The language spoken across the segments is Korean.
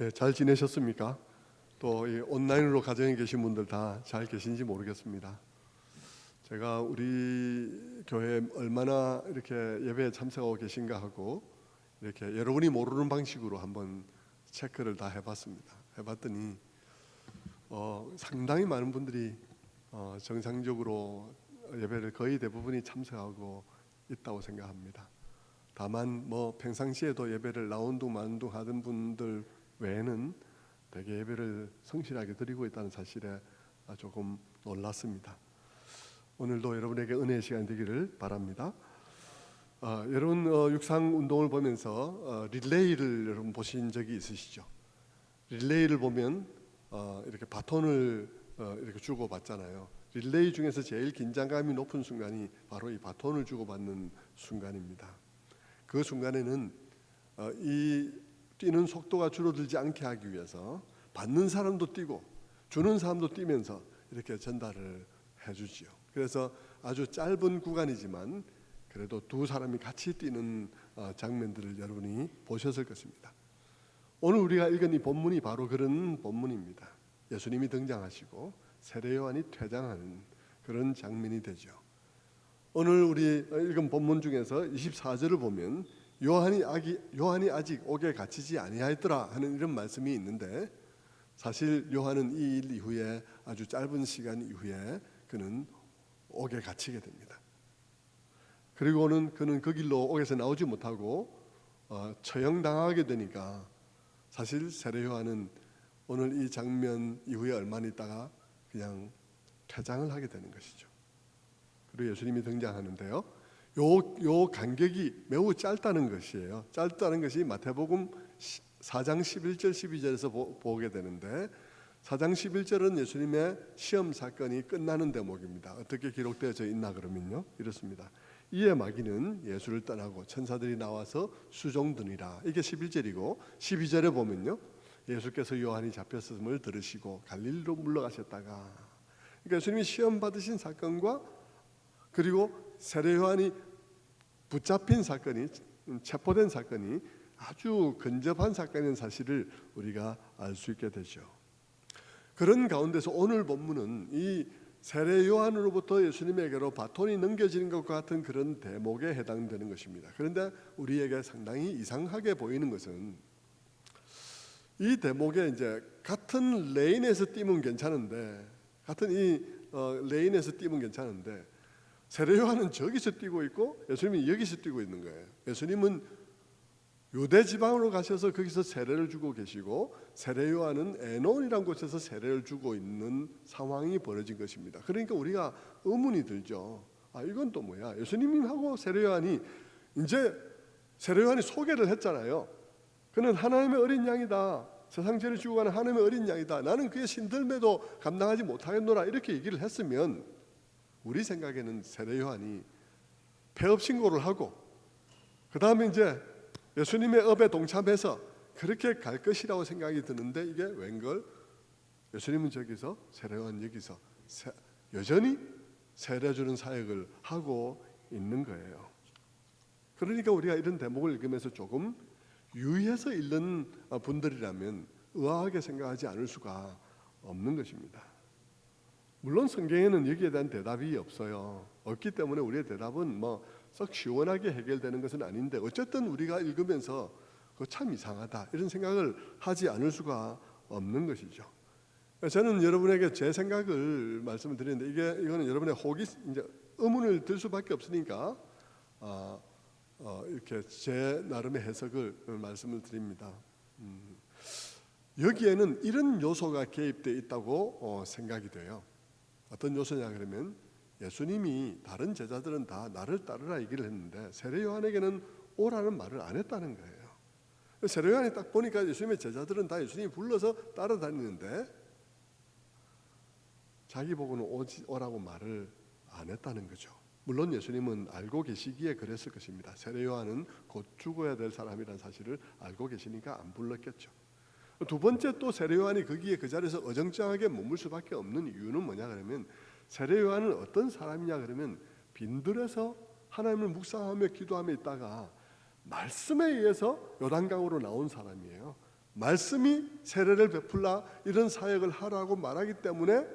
네, 잘 지내셨습니까? 또 이 온라인으로 가정에 계신 분들 다 잘 계신지 모르겠습니다. 제가 우리 교회에 얼마나 이렇게 예배에 참석하고 계신가 하고 이렇게 여러분이 모르는 방식으로 한번 체크를 다 해봤습니다. 해봤더니 상당히 많은 분들이 정상적으로 예배를 거의 대부분이 참석하고 있다고 생각합니다. 다만 평상시에도 예배를 나온둥 마운둥 하던 분들 외에는 대개 예배를 성실하게 드리고 있다는 사실에 조금 놀랐습니다. 오늘도 여러분에게 은혜의 시간 되기를 바랍니다. 여러분 육상 운동을 보면서 릴레이를 여러분 보신 적이 있으시죠? 릴레이를 보면 이렇게 바톤을 이렇게 주고 받잖아요. 릴레이 중에서 제일 긴장감이 높은 순간이 바로 이 바톤을 주고 받는 순간입니다. 그 순간에는 이 뛰는 속도가 줄어들지 않게 하기 위해서 받는 사람도 뛰고 주는 사람도 뛰면서 이렇게 전달을 해주지요. 그래서 아주 짧은 구간이지만 그래도 두 사람이 같이 뛰는 장면들을 여러분이 보셨을 것입니다. 오늘 우리가 읽은 이 본문이 바로 그런 본문입니다. 예수님이 등장하시고 세례 요한이 퇴장하는 그런 장면이 되죠. 오늘 우리 읽은 본문 중에서 24절을 보면 요한이 아직 옥에 갇히지 아니하였더라 하는 이런 말씀이 있는데, 사실 요한은 이 일 이후에 아주 짧은 시간 이후에 그는 옥에 갇히게 됩니다. 그리고는 그는 그 길로 옥에서 나오지 못하고 처형당하게 되니까 사실 세례 요한은 오늘 이 장면 이후에 얼마 있다가 그냥 퇴장을 하게 되는 것이죠. 그리고 예수님이 등장하는데요, 요 간격이 매우 짧다는 것이에요. 짧다는 것이 마태복음 4장 11절 12절에서 보게 되는데, 4장 11절은 예수님의 시험 사건이 끝나는 대목입니다. 어떻게 기록되어져 있나 그러면요, 이렇습니다. 이에 마귀는 예수를 떠나고 천사들이 나와서 수종드니라. 이게 11절이고 12절에 보면요, 예수께서 요한이 잡혔음을 들으시고 갈릴리로 물러가셨다가, 그러니까 예수님이 시험 받으신 사건과 그리고 세례 요한이 붙잡힌 사건이, 체포된 사건이 아주 근접한 사건인 사실을 우리가 알 수 있게 되죠. 그런 가운데서 오늘 본문은 이 세례 요한으로부터 예수님에게로 바톤이 넘겨지는 것과 같은 그런 대목에 해당되는 것입니다. 그런데 우리에게 상당히 이상하게 보이는 것은 이 대목에 이제 같은 레인에서 뛰면 괜찮은데, 세례 요한은 저기서 뛰고 있고 예수님이 여기서 뛰고 있는 거예요. 예수님은 유대 지방으로 가셔서 거기서 세례를 주고 계시고 세례 요한은 에논이라는 곳에서 세례를 주고 있는 상황이 벌어진 것입니다. 그러니까 우리가 의문이 들죠. 이건 또 뭐야? 예수님하고 세례 요한이 이제 세례 요한이 소개를 했잖아요. 그는 하나님의 어린 양이다. 세상 죄를 지고 가는 하나님의 어린 양이다. 나는 그의 신들매도 감당하지 못하겠노라. 이렇게 얘기를 했으면 우리 생각에는 세례 요한이 폐업 신고를 하고 그 다음에 이제 예수님의 업에 동참해서 그렇게 갈 것이라고 생각이 드는데, 이게 웬걸? 예수님은 저기서, 세례 요한 여기서 여전히 세례 주는 사역을 하고 있는 거예요. 그러니까 우리가 이런 대목을 읽으면서 조금 유의해서 읽는 분들이라면 의아하게 생각하지 않을 수가 없는 것입니다. 물론 성경에는 여기에 대한 대답이 없기 때문에 우리의 대답은 썩 시원하게 해결되는 것은 아닌데, 어쨌든 우리가 읽으면서 그거 참 이상하다 이런 생각을 하지 않을 수가 없는 것이죠. 저는 여러분에게 제 생각을 말씀을 드리는데, 이거는 여러분의 이제 의문을 들 수밖에 없으니까 이렇게 제 나름의 해석을 말씀을 드립니다. 여기에는 이런 요소가 개입되어 있다고 생각이 돼요. 어떤 요소냐 그러면, 예수님이 다른 제자들은 다 나를 따르라 얘기를 했는데 세례 요한에게는 오라는 말을 안 했다는 거예요. 세례 요한이 딱 보니까 예수님의 제자들은 다 예수님이 불러서 따라다니는데 자기 보고는 오라고 말을 안 했다는 거죠. 물론 예수님은 알고 계시기에 그랬을 것입니다. 세례 요한은 곧 죽어야 될 사람이라는 사실을 알고 계시니까 안 불렀겠죠. 두 번째, 또 세례 요한이 거기에 그 자리에서 어정쩡하게 머물 수밖에 없는 이유는 뭐냐 그러면, 세례 요한은 어떤 사람이냐 그러면 빈들에서 하나님을 묵상하며 기도하며 있다가 말씀에 의해서 요단강으로 나온 사람이에요. 말씀이 세례를 베풀라 이런 사역을 하라고 말하기 때문에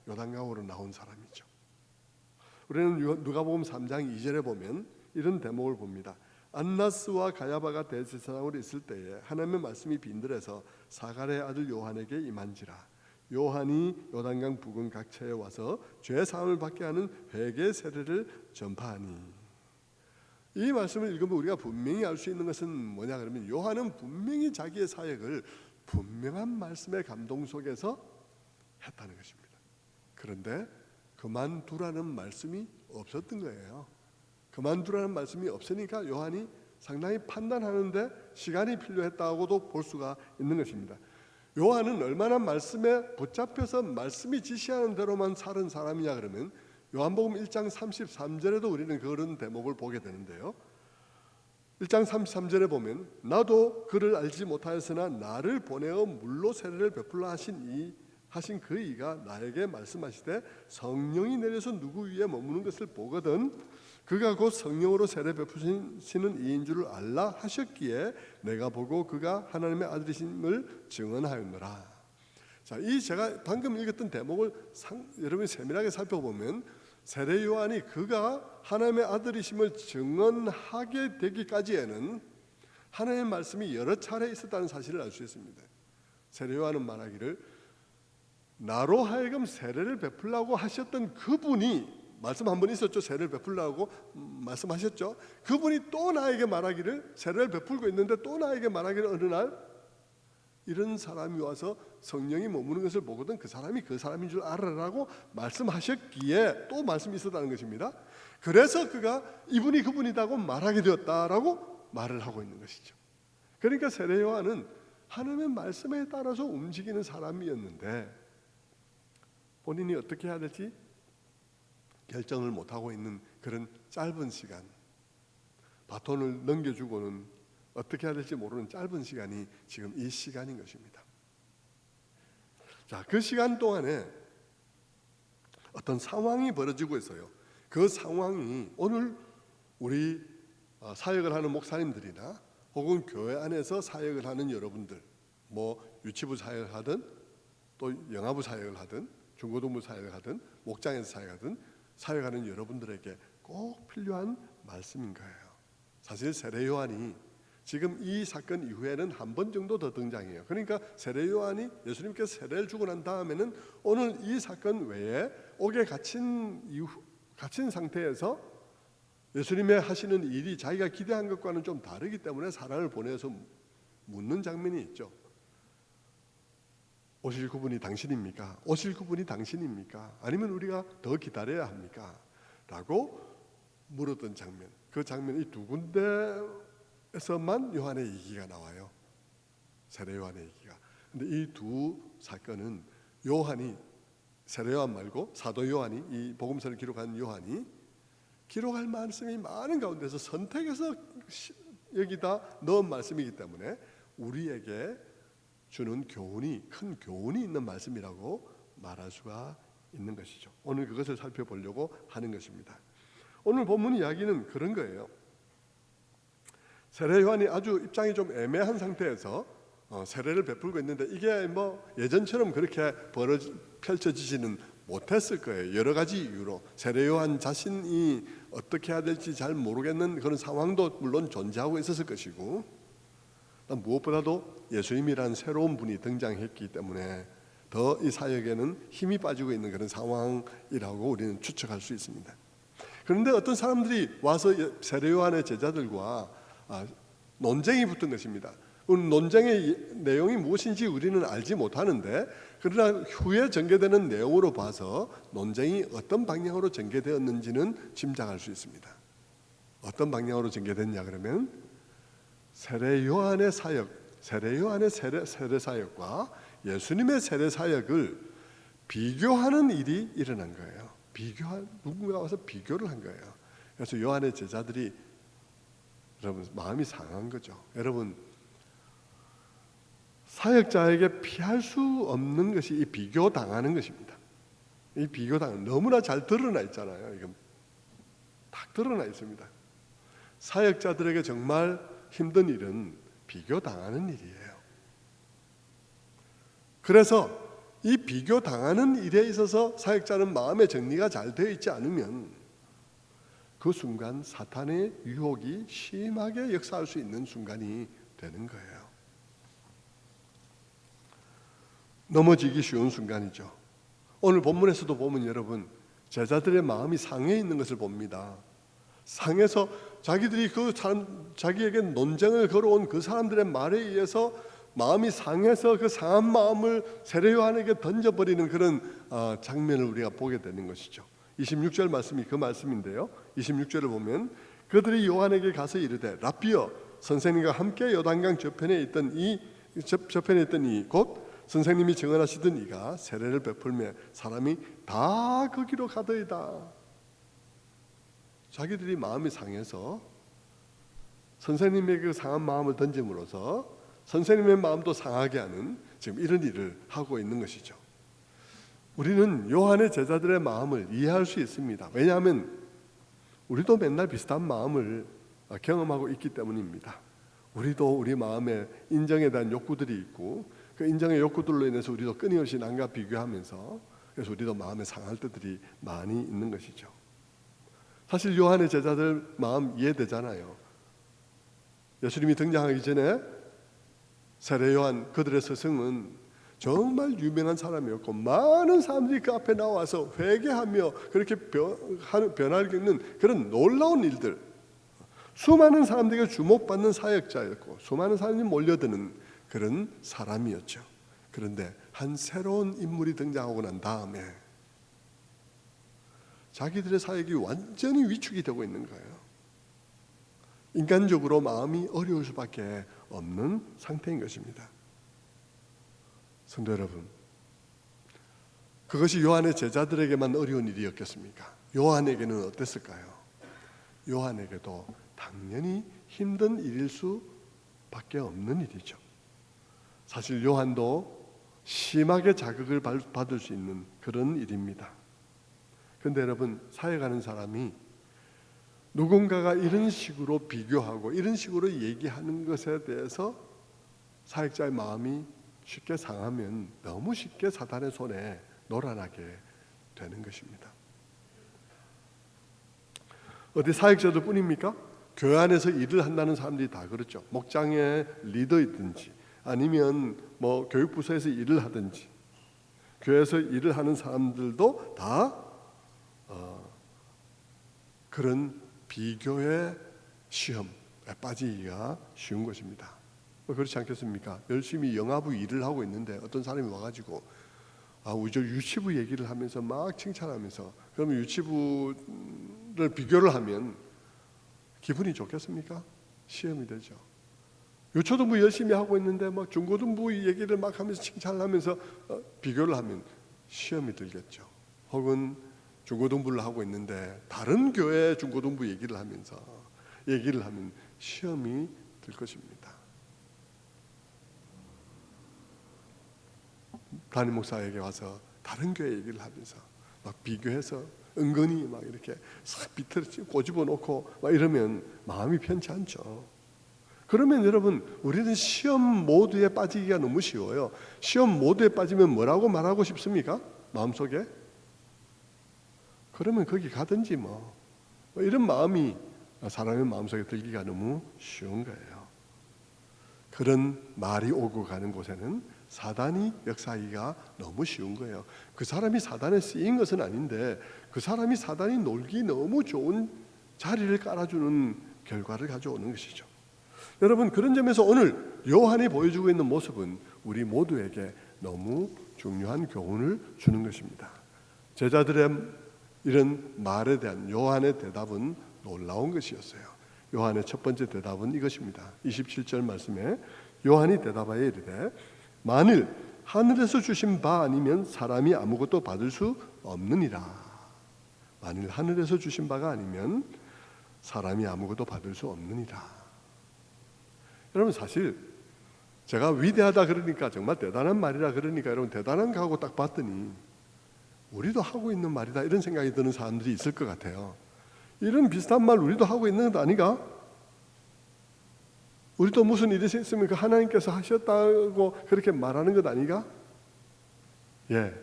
요단강으로 나온 사람이죠. 우리는 누가복음 3장 2절에 보면 이런 대목을 봅니다. 안나스와 가야바가 대제사장으로 있을 때에 하나님의 말씀이 빈들에서 사갈의 아들 요한에게 임한지라. 요한이 요단강 부근 각처에 와서 죄 사함을 받게 하는 회개 세례를 전파하니. 이 말씀을 읽으면 우리가 분명히 알 수 있는 것은 뭐냐 그러면 요한은 분명히 자기의 사역을 분명한 말씀의 감동 속에서 했다는 것입니다. 그런데 그만두라는 말씀이 없었던 거예요. 그만두라는 말씀이 없으니까 요한이 상당히 판단하는데 시간이 필요했다고도 볼 수가 있는 것입니다. 요한은 얼마나 말씀에 붙잡혀서 말씀이 지시하는 대로만 살은 사람이냐 그러면 요한복음 1장 33절에도 우리는 그런 대목을 보게 되는데요. 1장 33절에 보면 나도 그를 알지 못하였으나 나를 보내어 물로 세례를 베풀라 하신 그 이가 나에게 말씀하시되 성령이 내려서 누구 위에 머무는 것을 보거든 그가 곧 성령으로 세례 베푸시는 이인 줄을 알라 하셨기에 내가 보고 그가 하나님의 아들이심을 증언하였노라. 자, 이 제가 방금 읽었던 대목을 여러분이 세밀하게 살펴보면 세례 요한이 그가 하나님의 아들이심을 증언하게 되기까지에는 하나님의 말씀이 여러 차례 있었다는 사실을 알 수 있습니다. 세례 요한은 말하기를 나로 하여금 세례를 베풀라고 하셨던 그분이 말씀 한 번 있었죠. 세례를 베풀라고 말씀하셨죠. 그분이 또 나에게 말하기를 세례를 베풀고 있는데 또 나에게 말하기를 어느 날 이런 사람이 와서 성령이 머무는 것을 보거든 그 사람이 그 사람인 줄 알아라고 말씀하셨기에 또 말씀이 있었다는 것입니다. 그래서 그가 이분이 그분이라고 말하게 되었다라고 말을 하고 있는 것이죠. 그러니까 세례 요한은 하나님의 말씀에 따라서 움직이는 사람이었는데 본인이 어떻게 해야 될지 결정을 못하고 있는 그런 짧은 시간, 바톤을 넘겨주고는 어떻게 해야 될지 모르는 짧은 시간이 지금 이 시간인 것입니다. 자, 그 시간 동안에 어떤 상황이 벌어지고 있어요. 그 상황이 오늘 우리 사역을 하는 목사님들이나 혹은 교회 안에서 사역을 하는 여러분들, 뭐 유치부 사역을 하든 또 영아부 사역을 하든 중고등부 사역을 하든 목장에서 사역하든 사역하는 여러분들에게 꼭 필요한 말씀인 거예요. 사실 세례 요한이 지금 이 사건 이후에는 한 번 정도 더 등장해요. 그러니까 세례 요한이 예수님께서 세례를 주고 난 다음에는 오늘 이 사건 외에 옥에 갇힌 상태에서 예수님의 하시는 일이 자기가 기대한 것과는 좀 다르기 때문에 사람을 보내서 묻는 장면이 있죠. 오실 그분이 당신입니까? 오실 그분이 당신입니까? 아니면 우리가 더 기다려야 합니까? 라고 물었던 장면. 그 장면 이 두 군데에서만 요한의 얘기가 나와요. 세례 요한의 얘기가. 근데 이 두 사건은 요한이 세례 요한 말고 사도 요한이 이 복음서를 기록한 요한이 기록할 말씀이 많은 가운데서 선택해서 여기다 넣은 말씀이기 때문에 우리에게 주는 교훈이 큰 교훈이 있는 말씀이라고 말할 수가 있는 것이죠. 오늘 그것을 살펴보려고 하는 것입니다. 오늘 본문 이야기는 그런 거예요. 세례 요한이 아주 입장이 좀 애매한 상태에서 세례를 베풀고 있는데 이게 뭐 예전처럼 그렇게 펼쳐지지는 못했을 거예요. 여러 가지 이유로 세례 요한 자신이 어떻게 해야 될지 잘 모르겠는 그런 상황도 물론 존재하고 있었을 것이고 무엇보다도 예수님이라는 새로운 분이 등장했기 때문에 더 이 사역에는 힘이 빠지고 있는 그런 상황이라고 우리는 추측할 수 있습니다. 그런데 어떤 사람들이 와서 세례 요한의 제자들과 논쟁이 붙은 것입니다. 논쟁의 내용이 무엇인지 우리는 알지 못하는데 그러나 후에 전개되는 내용으로 봐서 논쟁이 어떤 방향으로 전개되었는지는 짐작할 수 있습니다. 어떤 방향으로 전개됐냐 그러면 세례 요한의 사역, 세례 요한의 세례 사역과 예수님의 세례 사역을 비교하는 일이 일어난 거예요. 누군가 와서 비교를 한 거예요. 그래서 요한의 제자들이 여러분 마음이 상한 거죠. 여러분 사역자에게 피할 수 없는 것이 이 비교당하는 것입니다. 이 비교당 너무나 잘 드러나 있잖아요. 이건 딱 드러나 있습니다. 사역자들에게 정말 힘든 일은 비교당하는 일이에요. 그래서 이 비교 당하는 일에 있어서 사역자는 마음의 정리가 잘 되어 있지 않으면 그 순간 사탄의 유혹이 심하게 역사할 수 있는 순간이 되는 거예요. 넘어지기 쉬운 순간이죠. 오늘 본문에서도 보면 여러분, 제자들의 마음이 상해 있는 것을 봅니다. 상해서 자기들이 자기에게 논쟁을 걸어온 그 사람들의 말에 의해서 마음이 상해서 그 상한 마음을 세례 요한에게 던져버리는 그런 장면을 우리가 보게 되는 것이죠. 26절 말씀이 그 말씀인데요. 26절을 보면 그들이 요한에게 가서 이르되 라삐여, 선생님과 함께 요단강 저편에 있던 이 곧 선생님이 증언하시던 이가 세례를 베풀며 사람이 다 거기로 가더이다. 자기들이 마음이 상해서 선생님에게 그 상한 마음을 던짐으로써 선생님의 마음도 상하게 하는 지금 이런 일을 하고 있는 것이죠. 우리는 요한의 제자들의 마음을 이해할 수 있습니다. 왜냐하면 우리도 맨날 비슷한 마음을 경험하고 있기 때문입니다. 우리도 우리 마음에 인정에 대한 욕구들이 있고 그 인정의 욕구들로 인해서 우리도 끊임없이 남과 비교하면서 그래서 우리도 마음에 상할 때들이 많이 있는 것이죠. 사실 요한의 제자들 마음 이해되잖아요. 예수님이 등장하기 전에 세례 요한 그들의 스승은 정말 유명한 사람이었고 많은 사람들이 그 앞에 나와서 회개하며 그렇게 변화를 겪는 그런 놀라운 일들, 수많은 사람들에게 주목받는 사역자였고 수많은 사람이 몰려드는 그런 사람이었죠. 그런데 한 새로운 인물이 등장하고 난 다음에 자기들의 사역이 완전히 위축이 되고 있는 거예요. 인간적으로 마음이 어려울 수밖에 없는 상태인 것입니다. 성도 여러분, 그것이 요한의 제자들에게만 어려운 일이었겠습니까? 요한에게는 어땠을까요? 요한에게도 당연히 힘든 일일 수밖에 없는 일이죠. 사실 요한도 심하게 자극을 받을 수 있는 그런 일입니다. 그런데 여러분, 사역하는 사람이 누군가가 이런 식으로 비교하고 이런 식으로 얘기하는 것에 대해서 사역자의 마음이 쉽게 상하면 너무 쉽게 사탄의 손에 놀아나게 되는 것입니다. 어디 사역자들 뿐입니까? 교회 안에서 일을 한다는 사람들이 다 그렇죠. 목장의 리더이든지 아니면 뭐 교육부서에서 일을 하든지 교회에서 일을 하는 사람들도 다 그런 비교의 시험에 빠지기가 쉬운 것입니다. 그렇지 않겠습니까? 열심히 영화부 일을 하고 있는데 어떤 사람이 와가지고 우리 저 유치부 얘기를 하면서 막 칭찬하면서 그러면 유치부를 비교를 하면 기분이 좋겠습니까? 시험이 되죠. 요초등부 열심히 하고 있는데 막 중고등부 얘기를 막 하면서 칭찬을 하면서 비교를 하면 시험이 들겠죠. 혹은 중고등부를 하고 있는데 다른 교회 중고등부 얘기를 하면 시험이 들 것입니다. 담임 목사에게 와서 다른 교회 얘기를 하면서 막 비교해서 은근히 막 이렇게 싹 비틀어 꼬집어 놓고 막 이러면 마음이 편치 않죠. 그러면 여러분, 우리는 시험 모드에 빠지기가 너무 쉬워요. 시험 모드에 빠지면 뭐라고 말하고 싶습니까? 마음속에? 그러면 거기 가든지 뭐 이런 마음이 사람의 마음속에 들기가 너무 쉬운 거예요. 그런 말이 오고 가는 곳에는 사단이 역사하기가 너무 쉬운 거예요. 그 사람이 사단에 쓰인 것은 아닌데 그 사람이 사단이 놀기 너무 좋은 자리를 깔아주는 결과를 가져오는 것이죠. 여러분, 그런 점에서 오늘 요한이 보여주고 있는 모습은 우리 모두에게 너무 중요한 교훈을 주는 것입니다. 제자들의 이런 말에 대한 요한의 대답은 놀라운 것이었어요. 요한의 첫 번째 대답은 이것입니다. 27절 말씀에 요한이 대답하여 이르되 만일 하늘에서 주신 바 아니면 사람이 아무것도 받을 수 없느니라. 만일 하늘에서 주신 바가 아니면 사람이 아무것도 받을 수 없느니라. 여러분, 사실 제가 위대하다 그러니까 정말 대단한 말이라 그러니까 여러분 대단한 거 하고 딱 봤더니 우리도 하고 있는 말이다 이런 생각이 드는 사람들이 있을 것 같아요. 이런 비슷한 말 우리도 하고 있는 것 아닌가? 우리도 무슨 일이 있으면 그 하나님께서 하셨다고 그렇게 말하는 것 아닌가? 예,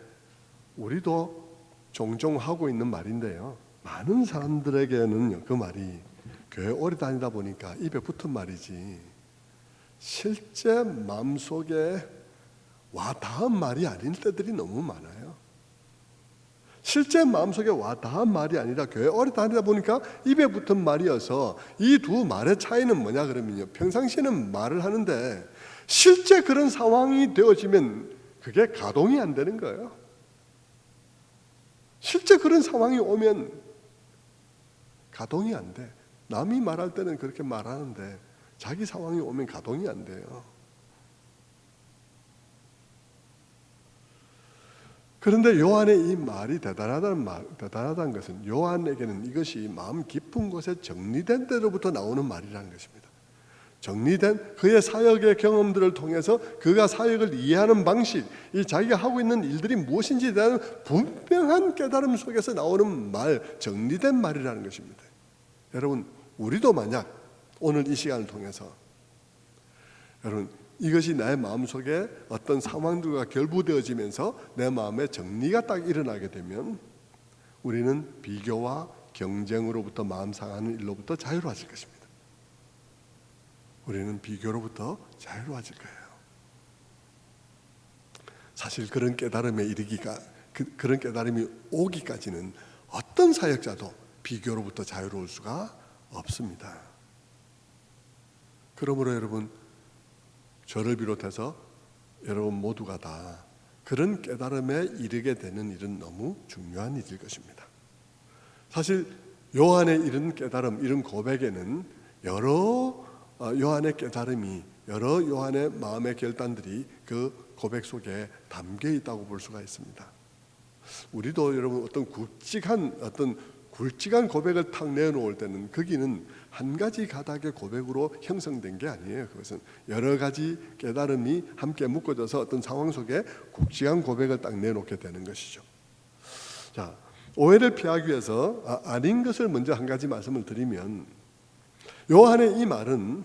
우리도 종종 하고 있는 말인데요. 많은 사람들에게는 그 말이 교회 오래 다니다 보니까 입에 붙은 말이지 실제 마음속에 와 닿은 말이 아닌 때들이 너무 많아요. 실제 마음속에 와 닿은 말이 아니라 교회 오래 다니다 보니까 입에 붙은 말이어서 이 두 말의 차이는 뭐냐 그러면요, 평상시에는 말을 하는데 실제 그런 상황이 되어지면 그게 가동이 안 되는 거예요. 실제 그런 상황이 오면 가동이 안 돼. 남이 말할 때는 그렇게 말하는데 자기 상황이 오면 가동이 안 돼요. 그런데 요한의 이 말이 대단하다는 것은 요한에게는 이것이 마음 깊은 곳에 정리된 데로부터 나오는 말이라는 것입니다. 정리된 그의 사역의 경험들을 통해서 그가 사역을 이해하는 방식, 이 자기가 하고 있는 일들이 무엇인지에 대한 분명한 깨달음 속에서 나오는 말, 정리된 말이라는 것입니다. 여러분, 우리도 만약 오늘 이 시간을 통해서 여러분 이것이 나의 마음속에 어떤 상황들과 결부되어지면서 내 마음에 정리가 딱 일어나게 되면 우리는 비교와 경쟁으로부터 마음 상하는 일로부터 자유로워질 것입니다. 우리는 비교로부터 자유로워질 거예요. 사실 그런 깨달음에 이르기가 그런 깨달음이 오기까지는 어떤 사역자도 비교로부터 자유로울 수가 없습니다. 그러므로 여러분, 저를 비롯해서 여러분 모두가 다 그런 깨달음에 이르게 되는 일은 너무 중요한 일일 것입니다. 사실 요한의 이런 깨달음, 이런 고백에는 여러 요한의 깨달음이, 여러 요한의 마음의 결단들이 그 고백 속에 담겨 있다고 볼 수가 있습니다. 우리도 여러분 어떤 굵직한 고백을 탁 내놓을 때는 거기는 한 가지 가닥의 고백으로 형성된 게 아니에요. 그것은 여러 가지 깨달음이 함께 묶어져서 어떤 상황 속에 굵직한 고백을 딱 내놓게 되는 것이죠. 자, 오해를 피하기 위해서 아닌 것을 먼저 한 가지 말씀을 드리면, 요한의 이 말은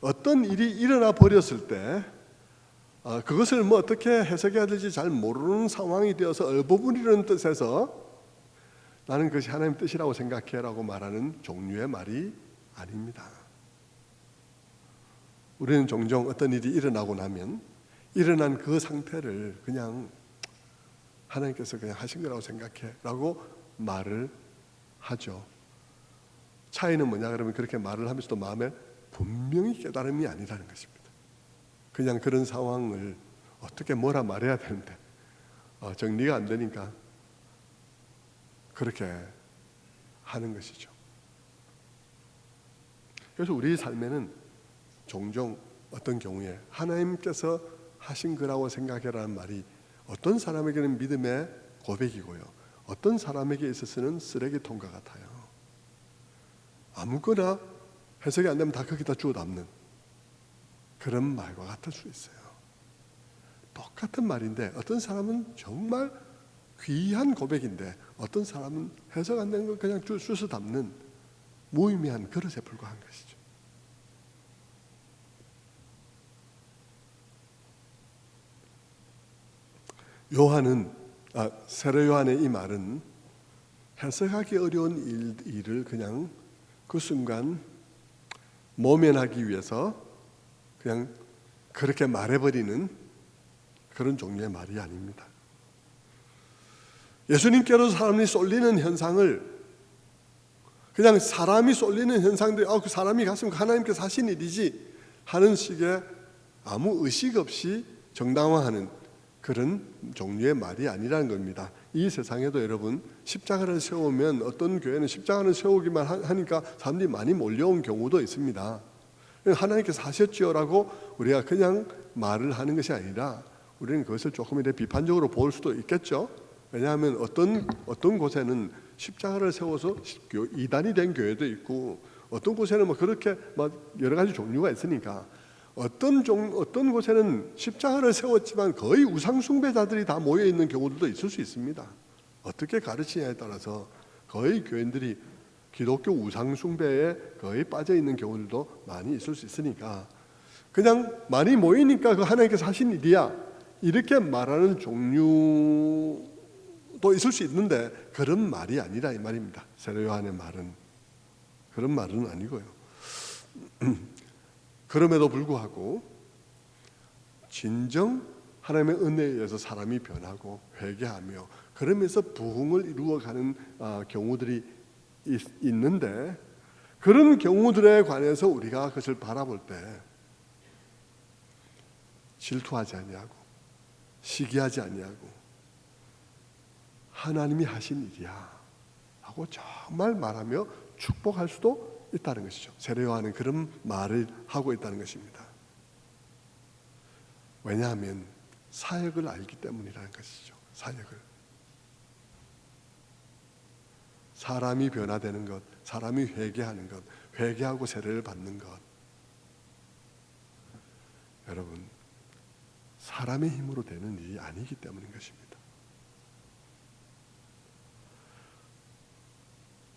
어떤 일이 일어나 버렸을 때 그것을 어떻게 해석해야 될지 잘 모르는 상황이 되어서 얼버무리는 뜻에서 나는 그것이 하나님 뜻이라고 생각해라고 말하는 종류의 말이 아닙니다. 우리는 종종 어떤 일이 일어나고 나면 일어난 그 상태를 그냥 하나님께서 그냥 하신 거라고 생각해라고 말을 하죠. 차이는 뭐냐 그러면 그렇게 말을 하면서도 마음에 분명히 깨달음이 아니라는 것입니다. 그냥 그런 상황을 어떻게 뭐라 말해야 되는데 정리가 안 되니까 그렇게 하는 것이죠. 그래서 우리 삶에는 종종 어떤 경우에 하나님께서 하신 거라고 생각해라는 말이 어떤 사람에게는 믿음의 고백이고요, 어떤 사람에게 있어서는 쓰레기통과 같아요. 아무거나 해석이 안 되면 다 거기다 주워 담는 그런 말과 같을 수 있어요. 똑같은 말인데 어떤 사람은 정말 귀한 고백인데 어떤 사람은 해석 안 되는 걸 그냥 주워 담는 무의미한 그릇에 불과한 것이죠. 세례 요한의 이 말은 해석하기 어려운 일을 그냥 그 순간 모면하기 위해서 그냥 그렇게 말해버리는 그런 종류의 말이 아닙니다. 예수님께로 사람이 쏠리는 현상을 그냥 사람이 쏠리는 현상들, 그 사람이 갔으면 하나님께서 하신 일이지 하는 식의 아무 의식 없이 정당화하는 그런 종류의 말이 아니라는 겁니다. 이 세상에도 여러분 십자가를 세우면 어떤 교회는 십자가를 세우기만 하니까 사람들이 많이 몰려온 경우도 있습니다. 하나님께서 하셨지요라고 우리가 그냥 말을 하는 것이 아니라 우리는 그것을 조금 이렇게 비판적으로 볼 수도 있겠죠. 왜냐하면 어떤 곳에는 십자가를 세워서 이단이 된 교회도 있고 어떤 곳에는 그렇게 여러 가지 종류가 있으니까 어떤 곳에는 십자가를 세웠지만 거의 우상 숭배자들이 다 모여 있는 경우들도 있을 수 있습니다. 어떻게 가르치냐에 따라서 거의 교인들이 기독교 우상 숭배에 거의 빠져 있는 경우들도 많이 있을 수 있으니까 그냥 많이 모이니까 그 하나님께서 하신 일이야 이렇게 말하는 종류도 있을 수 있는데 그런 말이 아니라 이 말입니다. 세례 요한의 말은 그런 말은 아니고요. 그럼에도 불구하고 진정 하나님의 은혜에 의해서 사람이 변하고 회개하며 그러면서 부흥을 이루어가는 경우들이 있는데, 그런 경우들에 관해서 우리가 그것을 바라볼 때 질투하지 아니하고 시기하지 아니하고 하나님이 하신 일이야 하고 정말 말하며 축복할 수도 있다는 것이죠. 세례 요한은 그런 말을 하고 있다는 것입니다. 왜냐하면 사역을 알기 때문이라는 것이죠. 사역을. 사람이 변화되는 것, 사람이 회개하는 것, 회개하고 세례를 받는 것, 여러분 사람의 힘으로 되는 일이 아니기 때문인 것입니다.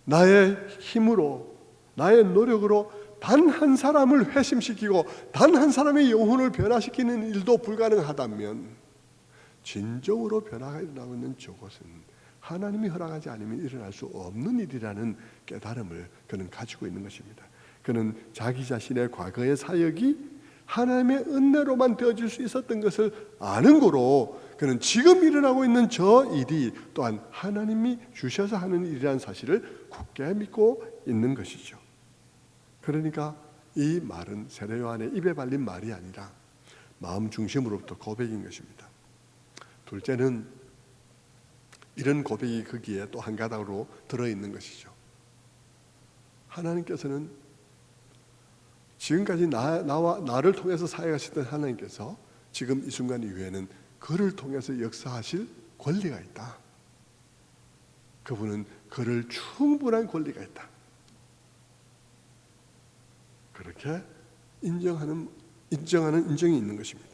나의 힘으로, 나의 노력으로 단 한 사람을 회심시키고 단 한 사람의 영혼을 변화시키는 일도 불가능하다면 진정으로 변화가 일어나고 있는 저것은 하나님이 허락하지 않으면 일어날 수 없는 일이라는 깨달음을 그는 가지고 있는 것입니다. 그는 자기 자신의 과거의 사역이 하나님의 은혜로만 되어질 수 있었던 것을 아는 거로 그는 지금 일어나고 있는 저 일이 또한 하나님이 주셔서 하는 일이라는 사실을 굳게 믿고 있는 것이죠. 그러니까 이 말은 세례 요한의 입에 발린 말이 아니라 마음 중심으로부터 고백인 것입니다. 둘째는 이런 고백이 거기에 또 한 가닥으로 들어있는 것이죠. 하나님께서는 지금까지 나를 통해서 사역하시던 하나님께서 지금 이 순간 이후에는 그를 통해서 역사하실 권리가 있다. 그분은 그를 충분한 권리가 있다. 그렇게 인정하는 인정이 있는 것입니다.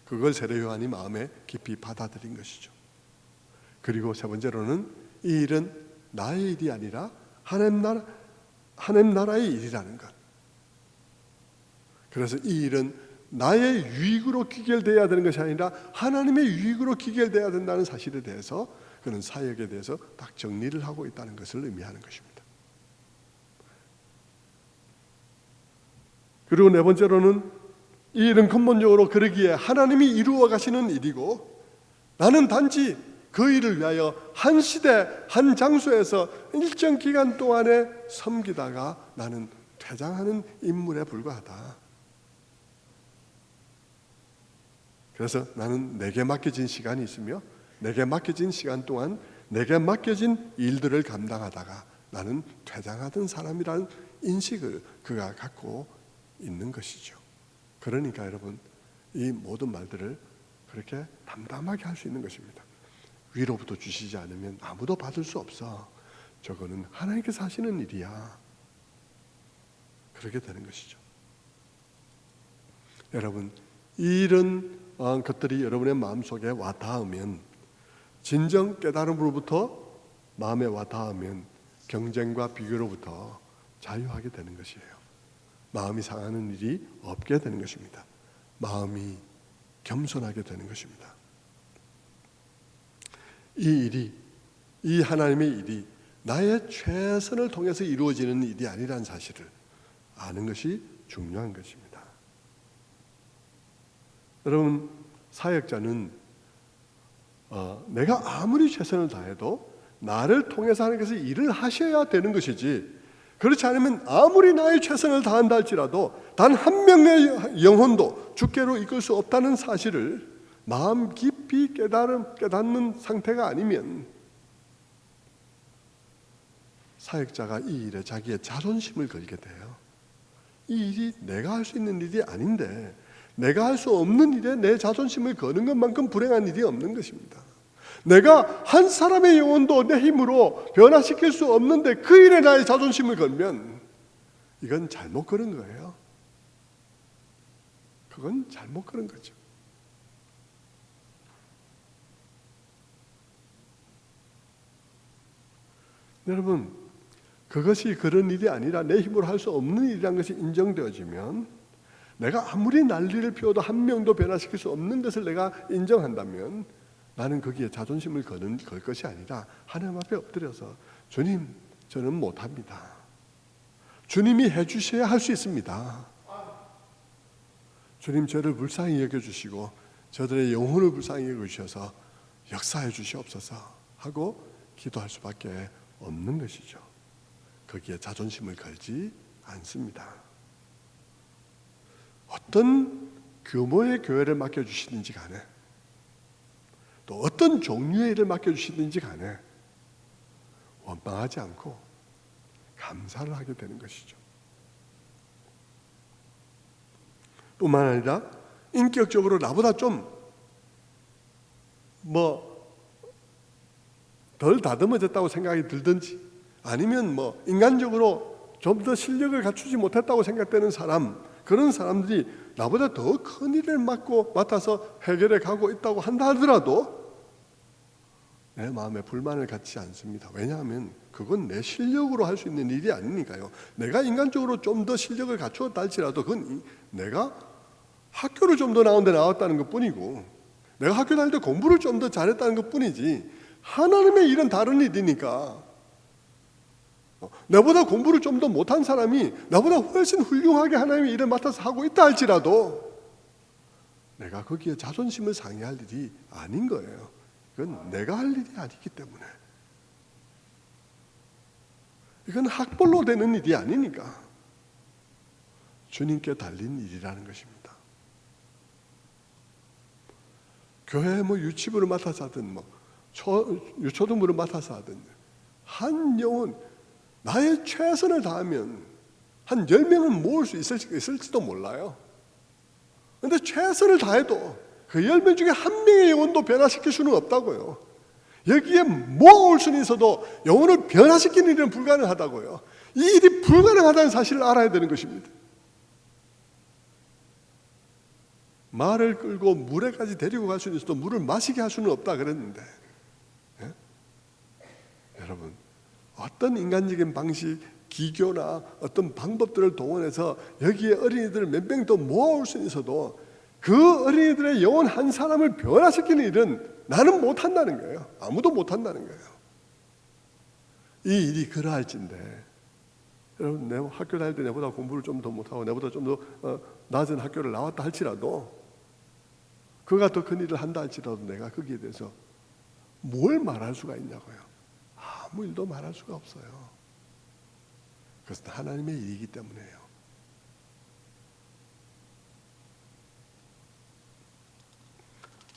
그걸 세례 요한이 마음에 깊이 받아들인 것이죠. 그리고 세 번째로는 이 일은 나의 일이 아니라 하나님 나라의 일이라는 것. 그래서 이 일은 나의 유익으로 귀결되어야 되는 것이 아니라 하나님의 유익으로 귀결되어야 된다는 사실에 대해서 그는 사역에 대해서 딱 정리를 하고 있다는 것을 의미하는 것입니다. 그리고 네 번째로는 이 일은 근본적으로 그러기에 하나님이 이루어 가시는 일이고 나는 단지 그 일을 위하여 한 시대 한 장소에서 일정 기간 동안에 섬기다가 나는 퇴장하는 인물에 불과하다. 그래서 나는 내게 맡겨진 시간이 있으며 내게 맡겨진 시간 동안 내게 맡겨진 일들을 감당하다가 나는 퇴장하던 사람이라는 인식을 그가 갖고 있는 것이죠. 그러니까 여러분 이 모든 말들을 그렇게 담담하게 할 수 있는 것입니다. 위로부터 주시지 않으면 아무도 받을 수 없어. 저거는 하나님께서 하시는 일이야. 그렇게 되는 것이죠. 여러분 이런 것들이 여러분의 마음속에 와 닿으면 진정 깨달음으로부터 마음에 와 닿으면 경쟁과 비교로부터 자유하게 되는 것이에요. 마음이 상하는 일이 없게 되는 것입니다. 마음이 겸손하게 되는 것입니다. 이 일이, 이 하나님의 일이 나의 최선을 통해서 이루어지는 일이 아니라는 사실을 아는 것이 중요한 것입니다. 여러분 사역자는 내가 아무리 최선을 다해도 나를 통해서 하나님께서 일을 하셔야 되는 것이지, 그렇지 않으면 아무리 나의 최선을 다한다 할지라도 단 한 명의 영혼도 주께로 이끌 수 없다는 사실을 마음 깊이 깨닫는 상태가 아니면 사역자가 이 일에 자기의 자존심을 걸게 돼요. 이 일이 내가 할 수 있는 일이 아닌데 내가 할 수 없는 일에 내 자존심을 거는 것만큼 불행한 일이 없는 것입니다. 내가 한 사람의 영혼도 내 힘으로 변화시킬 수 없는데 그 일에 나의 자존심을 걸면 이건 잘못 걸은 거예요. 그건 잘못 걸은 거죠. 여러분 그것이 그런 일이 아니라 내 힘으로 할 수 없는 일이라는 것이 인정되어지면 내가 아무리 난리를 피워도 한 명도 변화시킬 수 없는 것을 내가 인정한다면 나는 거기에 자존심을 걸 것이 아니라 하나님 앞에 엎드려서 주님, 저는 못합니다. 주님이 해주셔야 할 수 있습니다. 주님, 저를 불쌍히 여겨주시고 저들의 영혼을 불쌍히 여겨주셔서 역사해 주시옵소서 하고 기도할 수밖에 없는 것이죠. 거기에 자존심을 걸지 않습니다. 어떤 규모의 교회를 맡겨주시든지 간에 또 어떤 종류의 일을 맡겨주시든지 간에 원망하지 않고 감사를 하게 되는 것이죠. 뿐만 아니라 인격적으로 나보다 좀 덜 다듬어졌다고 생각이 들든지 아니면 인간적으로 좀 더 실력을 갖추지 못했다고 생각되는 사람, 그런 사람들이 나보다 더 큰 일을 맡아서 해결해 가고 있다고 한다 하더라도 내 마음에 불만을 갖지 않습니다. 왜냐하면 그건 내 실력으로 할 수 있는 일이 아니니까요. 내가 인간적으로 좀 더 실력을 갖추었다 할지라도 그건 내가 학교를 좀 더 나은 데 나왔다는 것뿐이고 내가 학교 다닐 때 공부를 좀 더 잘했다는 것뿐이지 하나님의 일은 다른 일이니까 나보다 공부를 좀 더 못한 사람이 나보다 훨씬 훌륭하게 하나님의 일을 맡아서 하고 있다 할지라도 내가 거기에 자존심을 상해할 일이 아닌 거예요. 이건 내가 할 일이 아니기 때문에 이건 학벌로 되는 일이 아니니까 주님께 달린 일이라는 것입니다. 교회 유치부를 맡아서 하든 유초등부를 맡아서 하든 한 영혼 나의 최선을 다하면 한 10명은 모을 수 있을지도 몰라요. 그런데 최선을 다해도 그 10명 중에 한 명의 영혼도 변화시킬 수는 없다고요. 여기에 모을 수는 있어도 영혼을 변화시키는 일은 불가능하다고요. 이 일이 불가능하다는 사실을 알아야 되는 것입니다. 말을 끌고 물에까지 데리고 갈 수는 있어도 물을 마시게 할 수는 없다 그랬는데 여러분, 어떤 인간적인 방식, 기교나 어떤 방법들을 동원해서 여기에 어린이들을 몇 명 더 모아올 수는 있어도 그 어린이들의 영혼 한 사람을 변화시키는 일은 나는 못한다는 거예요. 아무도 못한다는 거예요. 이 일이 그러할진데 여러분, 내 학교 다닐 때 내보다 공부를 좀 더 못하고 내보다 좀 더 낮은 학교를 나왔다 할지라도 그가 더 큰 일을 한다 할지라도 내가 거기에 대해서 뭘 말할 수가 있냐고요. 아무 일도 말할 수가 없어요. 그것은 하나님의 일이기 때문에요.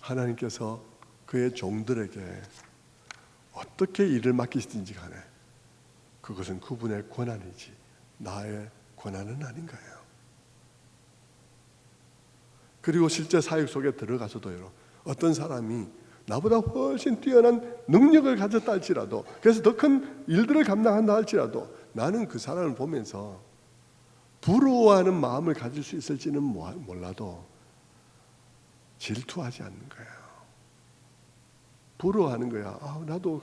하나님께서 그의 종들에게 어떻게 일을 맡기시든지 간에 그것은 그분의 권한이지 나의 권한은 아닌 거예요. 그리고 실제 사역 속에 들어가서도요, 어떤 사람이 나보다 훨씬 뛰어난 능력을 가졌다 할지라도 그래서 더 큰 일들을 감당한다 할지라도 나는 그 사람을 보면서 부러워하는 마음을 가질 수 있을지는 몰라도 질투하지 않는 거예요. 부러워하는 거야. 나도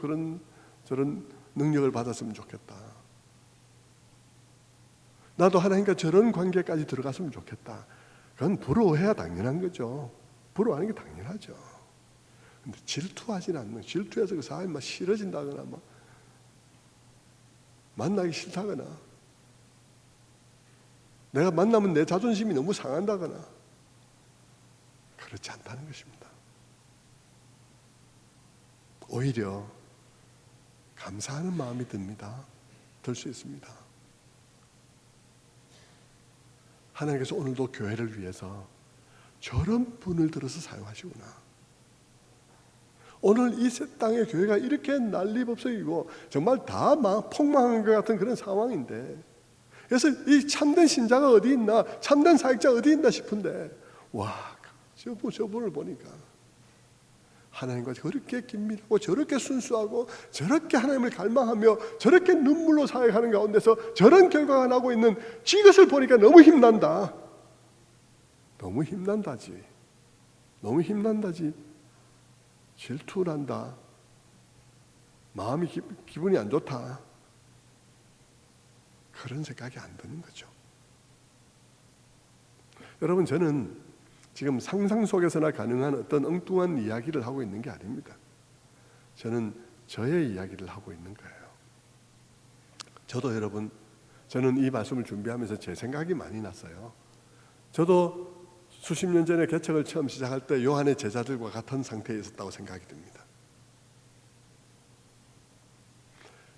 저런 능력을 받았으면 좋겠다. 나도 하나님과 저런 관계까지 들어갔으면 좋겠다. 그건 부러워해야 당연한 거죠. 부러워하는 게 당연하죠. 근데 질투하지는 않는, 질투해서 그 사람이 막 싫어진다거나 막 만나기 싫다거나 내가 만나면 내 자존심이 너무 상한다거나 그렇지 않다는 것입니다. 오히려 감사하는 마음이 듭니다. 들 수 있습니다. 하나님께서 오늘도 교회를 위해서 저런 분을 들어서 사용하시구나. 오늘 이 땅의 교회가 이렇게 난리법석이고 정말 다 폭망한 것 같은 그런 상황인데, 그래서 이 참된 신자가 어디 있나, 참된 사역자 어디 있나 싶은데, 와, 저분을 보니까 하나님과 저렇게 긴밀하고 저렇게 순수하고 저렇게 하나님을 갈망하며 저렇게 눈물로 사역하는 가운데서 저런 결과가 나고 있는 이것을 보니까 너무 힘난다. 너무 힘난다지. 너무 힘난다지. 질투난다. 마음이 기분이 안 좋다. 그런 생각이 안 드는 거죠. 여러분, 저는 지금 상상 속에서나 가능한 어떤 엉뚱한 이야기를 하고 있는 게 아닙니다. 저는 저의 이야기를 하고 있는 거예요. 저도 여러분, 저는 이 말씀을 준비하면서 제 생각이 많이 났어요. 저도 수십 년 전에 개척을 처음 시작할 때 요한의 제자들과 같은 상태에 있었다고 생각이 듭니다.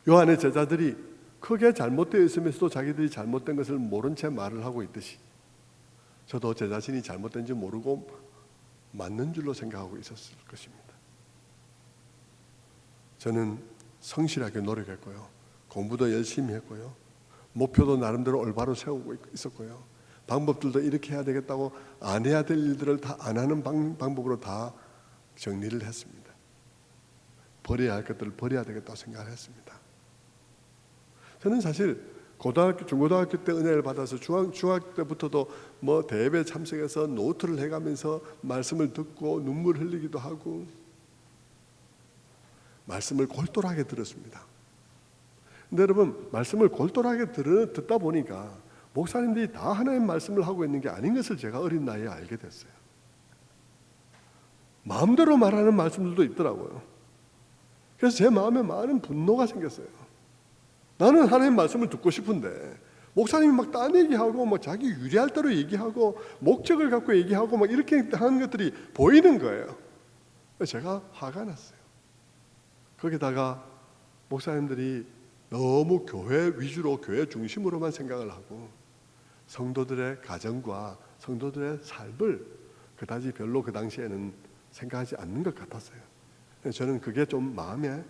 요한의 제자들이 크게 잘못되어 있으면서도 자기들이 잘못된 것을 모른 채 말을 하고 있듯이 저도 제 자신이 잘못된지 모르고 맞는 줄로 생각하고 있었을 것입니다. 저는 성실하게 노력했고요. 공부도 열심히 했고요. 목표도 나름대로 올바로 세우고 있었고요. 방법들도 이렇게 해야 되겠다고 안 해야 될 일들을 다 안 하는 방법으로 다 정리를 했습니다. 버려야 할 것들을 버려야 되겠다고 생각을 했습니다. 저는 사실 고등학교, 중고등학교 때 은혜를 받아서 중학교 때부터도 뭐 대회에 참석해서 노트를 해가면서 말씀을 듣고 눈물 흘리기도 하고 말씀을 골똘하게 들었습니다. 근데 여러분, 말씀을 골똘하게 듣다 보니까 목사님들이 다 하나님 말씀을 하고 있는 게 아닌 것을 제가 어린 나이에 알게 됐어요. 마음대로 말하는 말씀들도 있더라고요. 그래서 제 마음에 많은 분노가 생겼어요. 나는 하나님 말씀을 듣고 싶은데 목사님이 막 딴 얘기하고 막 자기 유리할 대로 얘기하고 목적을 갖고 얘기하고 막 이렇게 하는 것들이 보이는 거예요. 제가 화가 났어요. 거기다가 목사님들이 너무 교회 위주로 교회 중심으로만 생각을 하고 성도들의 가정과 성도들의 삶을 그다지 별로 그 당시에는 생각하지 않는 것 같았어요. 저는 그게 좀 마음에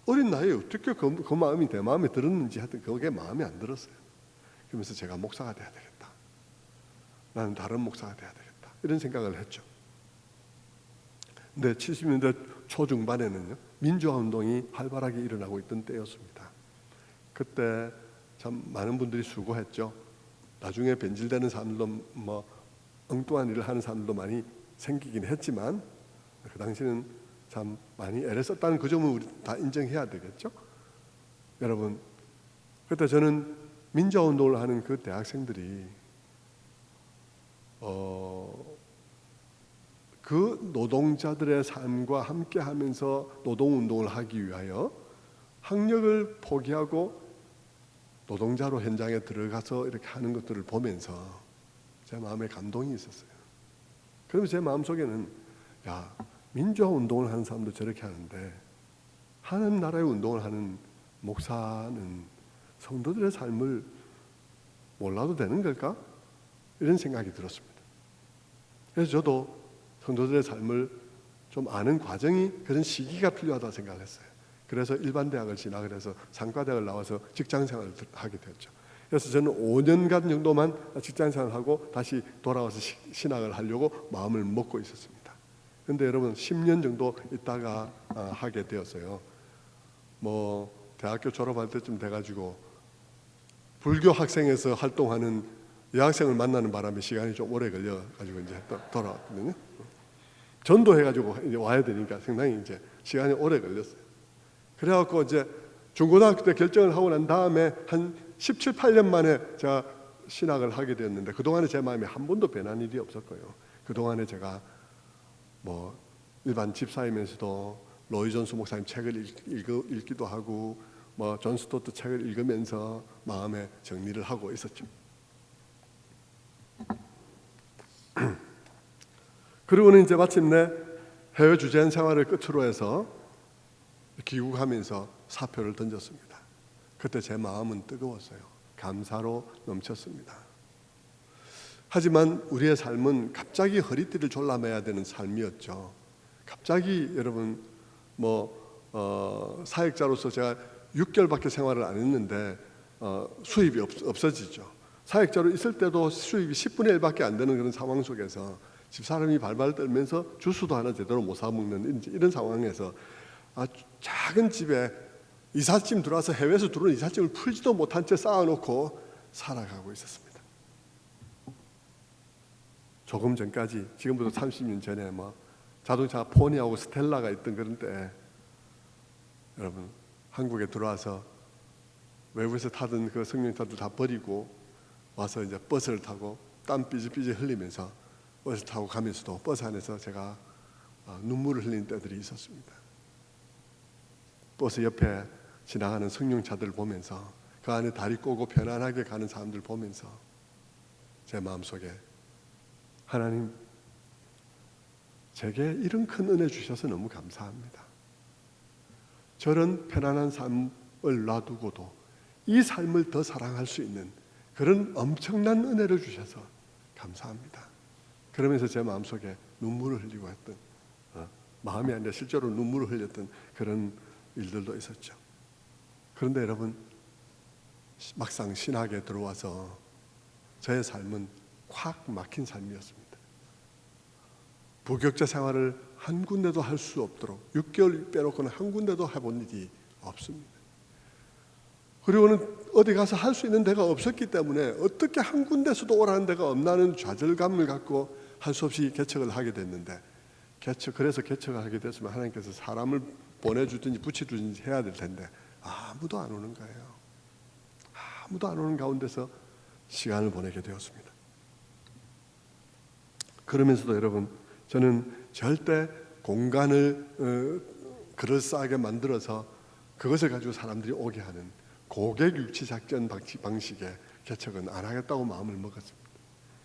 어린 나이에 어떻게 그 마음이 내 마음에 들었는지 하여튼 그게 마음에 안 들었어요. 그러면서 제가 목사가 돼야 되겠다. 나는 다른 목사가 돼야 되겠다. 이런 생각을 했죠. 근데 70년대 초중반에는요, 민주화 운동이 활발하게 일어나고 있던 때였습니다. 그때 참 많은 분들이 수고했죠. 나중에 변질되는 사람들도 뭐 엉뚱한 일을 하는 사람들도 많이 생기긴 했지만 그 당시는 참 많이 애를 썼다는 그 점은 우리 다 인정해야 되겠죠. 여러분, 그때 저는 민주화 운동을 하는 그 대학생들이 그 노동자들의 삶과 함께하면서 노동운동을 하기 위하여 학력을 포기하고 노동자로 현장에 들어가서 이렇게 하는 것들을 보면서 제 마음에 감동이 있었어요. 그러면서 제 마음속에는 야, 민주화 운동을 하는 사람도 저렇게 하는데 하나님 나라의 운동을 하는 목사는 성도들의 삶을 몰라도 되는 걸까? 이런 생각이 들었습니다. 그래서 저도 성도들의 삶을 좀 아는 과정이, 그런 시기가 필요하다고 생각을 했어요. 그래서 일반 대학을 진학을 해서 상과대학을 나와서 직장 생활을 하게 됐죠. 그래서 저는 5년간 정도만 직장 생활을 하고 다시 돌아와서 신학을 하려고 마음을 먹고 있었습니다. 그런데 여러분, 10년 정도 있다가 하게 되었어요. 뭐 대학교 졸업할 때쯤 돼가지고 불교 학생에서 활동하는 여학생을 만나는 바람에 시간이 좀 오래 걸려가지고 이제 돌아왔거든요. 전도해가지고 이제 와야 되니까 상당히 이제 시간이 오래 걸렸어요. 그래갖고 이제 중고등학교 때 결정을 하고 난 다음에 한 17, 18년 만에 제가 신학을 하게 되었는데 그동안에 제 마음에 한 번도 변한 일이 없었고요. 그동안에 제가 뭐 일반 집사이면서도 로이 존스 목사님 책을 읽기도 하고 뭐 존 스토트 책을 읽으면서 마음의 정리를 하고 있었죠. 그리고는 이제 마침내 해외 주재원 생활을 끝으로 해서 귀국하면서 사표를 던졌습니다. 그때 제 마음은 뜨거웠어요. 감사로 넘쳤습니다. 하지만 우리의 삶은 갑자기 허리띠를 졸라매야 되는 삶이었죠. 갑자기 여러분 사역자로서 제가 6개월밖에 생활을 안 했는데 수입이 없어지죠. 사역자로 있을 때도 수입이 10분의 1밖에 안 되는 그런 상황 속에서 집사람이 발발 떨면서 주스도 하나 제대로 못 사 먹는 이런 상황에서 작은 집에 이삿짐 들어와서 해외에서 들어온 이삿짐을 풀지도 못한 채 쌓아놓고 살아가고 있었습니다. 조금 전까지, 지금부터 30년 전에 자동차 포니하고 스텔라가 있던 그런 때 여러분 한국에 들어와서 외국에서 타던 그 승용차들 다 버리고 와서 이제 버스를 타고 땀 삐질삐질 흘리면서 버스 타고 가면서도 버스 안에서 제가 눈물을 흘리는 때들이 있었습니다. 버스 옆에 지나가는 승용차들 보면서 그 안에 다리 꼬고 편안하게 가는 사람들 보면서 제 마음속에 하나님, 제게 이런 큰 은혜 주셔서 너무 감사합니다. 저런 편안한 삶을 놔두고도 이 삶을 더 사랑할 수 있는 그런 엄청난 은혜를 주셔서 감사합니다. 그러면서 제 마음속에 눈물을 흘리고 했던, 마음이 아니라 실제로 눈물을 흘렸던 그런 일들도 있었죠. 그런데 여러분, 막상 신학에 들어와서 저의 삶은 확 막힌 삶이었습니다. 부격자 생활을 한 군데도 할 수 없도록 6개월 빼놓고는 한 군데도 해본 일이 없습니다. 그리고는 어디 가서 할 수 있는 데가 없었기 때문에 어떻게 한 군데서도 오라는 데가 없나는 좌절감을 갖고 할 수 없이 개척을 하게 됐는데, 그래서 개척을 하게 됐으면 하나님께서 사람을 보내주든지 붙여주든지 해야 될 텐데 아무도 안 오는 거예요. 아무도 안 오는 가운데서 시간을 보내게 되었습니다. 그러면서도 여러분, 저는 절대 공간을 그럴싸하게 만들어서 그것을 가지고 사람들이 오게 하는 고객 유치 작전 방식의 개척은 안 하겠다고 마음을 먹었습니다.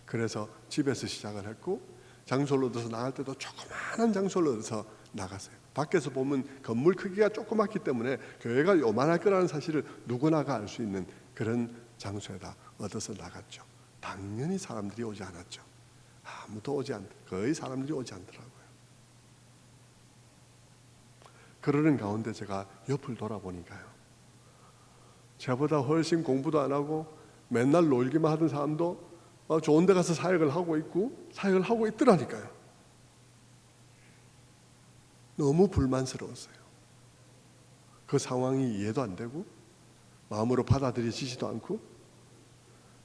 그래서 집에서 시작을 했고, 장소를 얻어서 나갈 때도 조그마한 장소를 얻어서 나갔어요. 밖에서 보면 건물 크기가 조그맣기 때문에 교회가 요만할 거라는 사실을 누구나가 알 수 있는 그런 장소에다 얻어서 나갔죠. 당연히 사람들이 오지 않았죠. 아무도 거의 사람들이 오지 않더라고요. 그러는 가운데 제가 옆을 돌아보니까요, 저보다 훨씬 공부도 안 하고 맨날 놀기만 하던 사람도 좋은 데 가서 사역을 하고 있더라니까요. 너무 불만스러웠어요. 그 상황이 이해도 안 되고 마음으로 받아들여지지도 않고,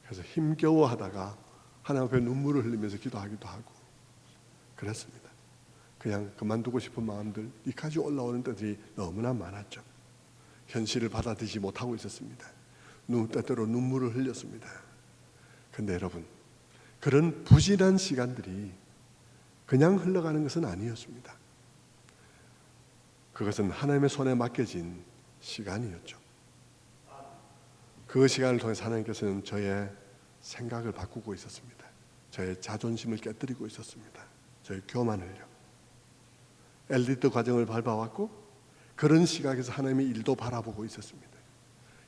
그래서 힘겨워 하다가 하나님 앞에 눈물을 흘리면서 기도하기도 하고 그랬습니다. 그냥 그만두고 싶은 마음들, 이까지 올라오는 때들이 너무나 많았죠. 현실을 받아들이지 못하고 있었습니다. 때때로 눈물을 흘렸습니다. 그런데 여러분, 그런 부진한 시간들이 그냥 흘러가는 것은 아니었습니다. 그것은 하나님의 손에 맡겨진 시간이었죠. 그 시간을 통해서 하나님께서는 저의 생각을 바꾸고 있었습니다. 저의 자존심을 깨뜨리고 있었습니다. 저의 교만을요. 엘리트 과정을 밟아왔고, 그런 시각에서 하나님의 일도 바라보고 있었습니다.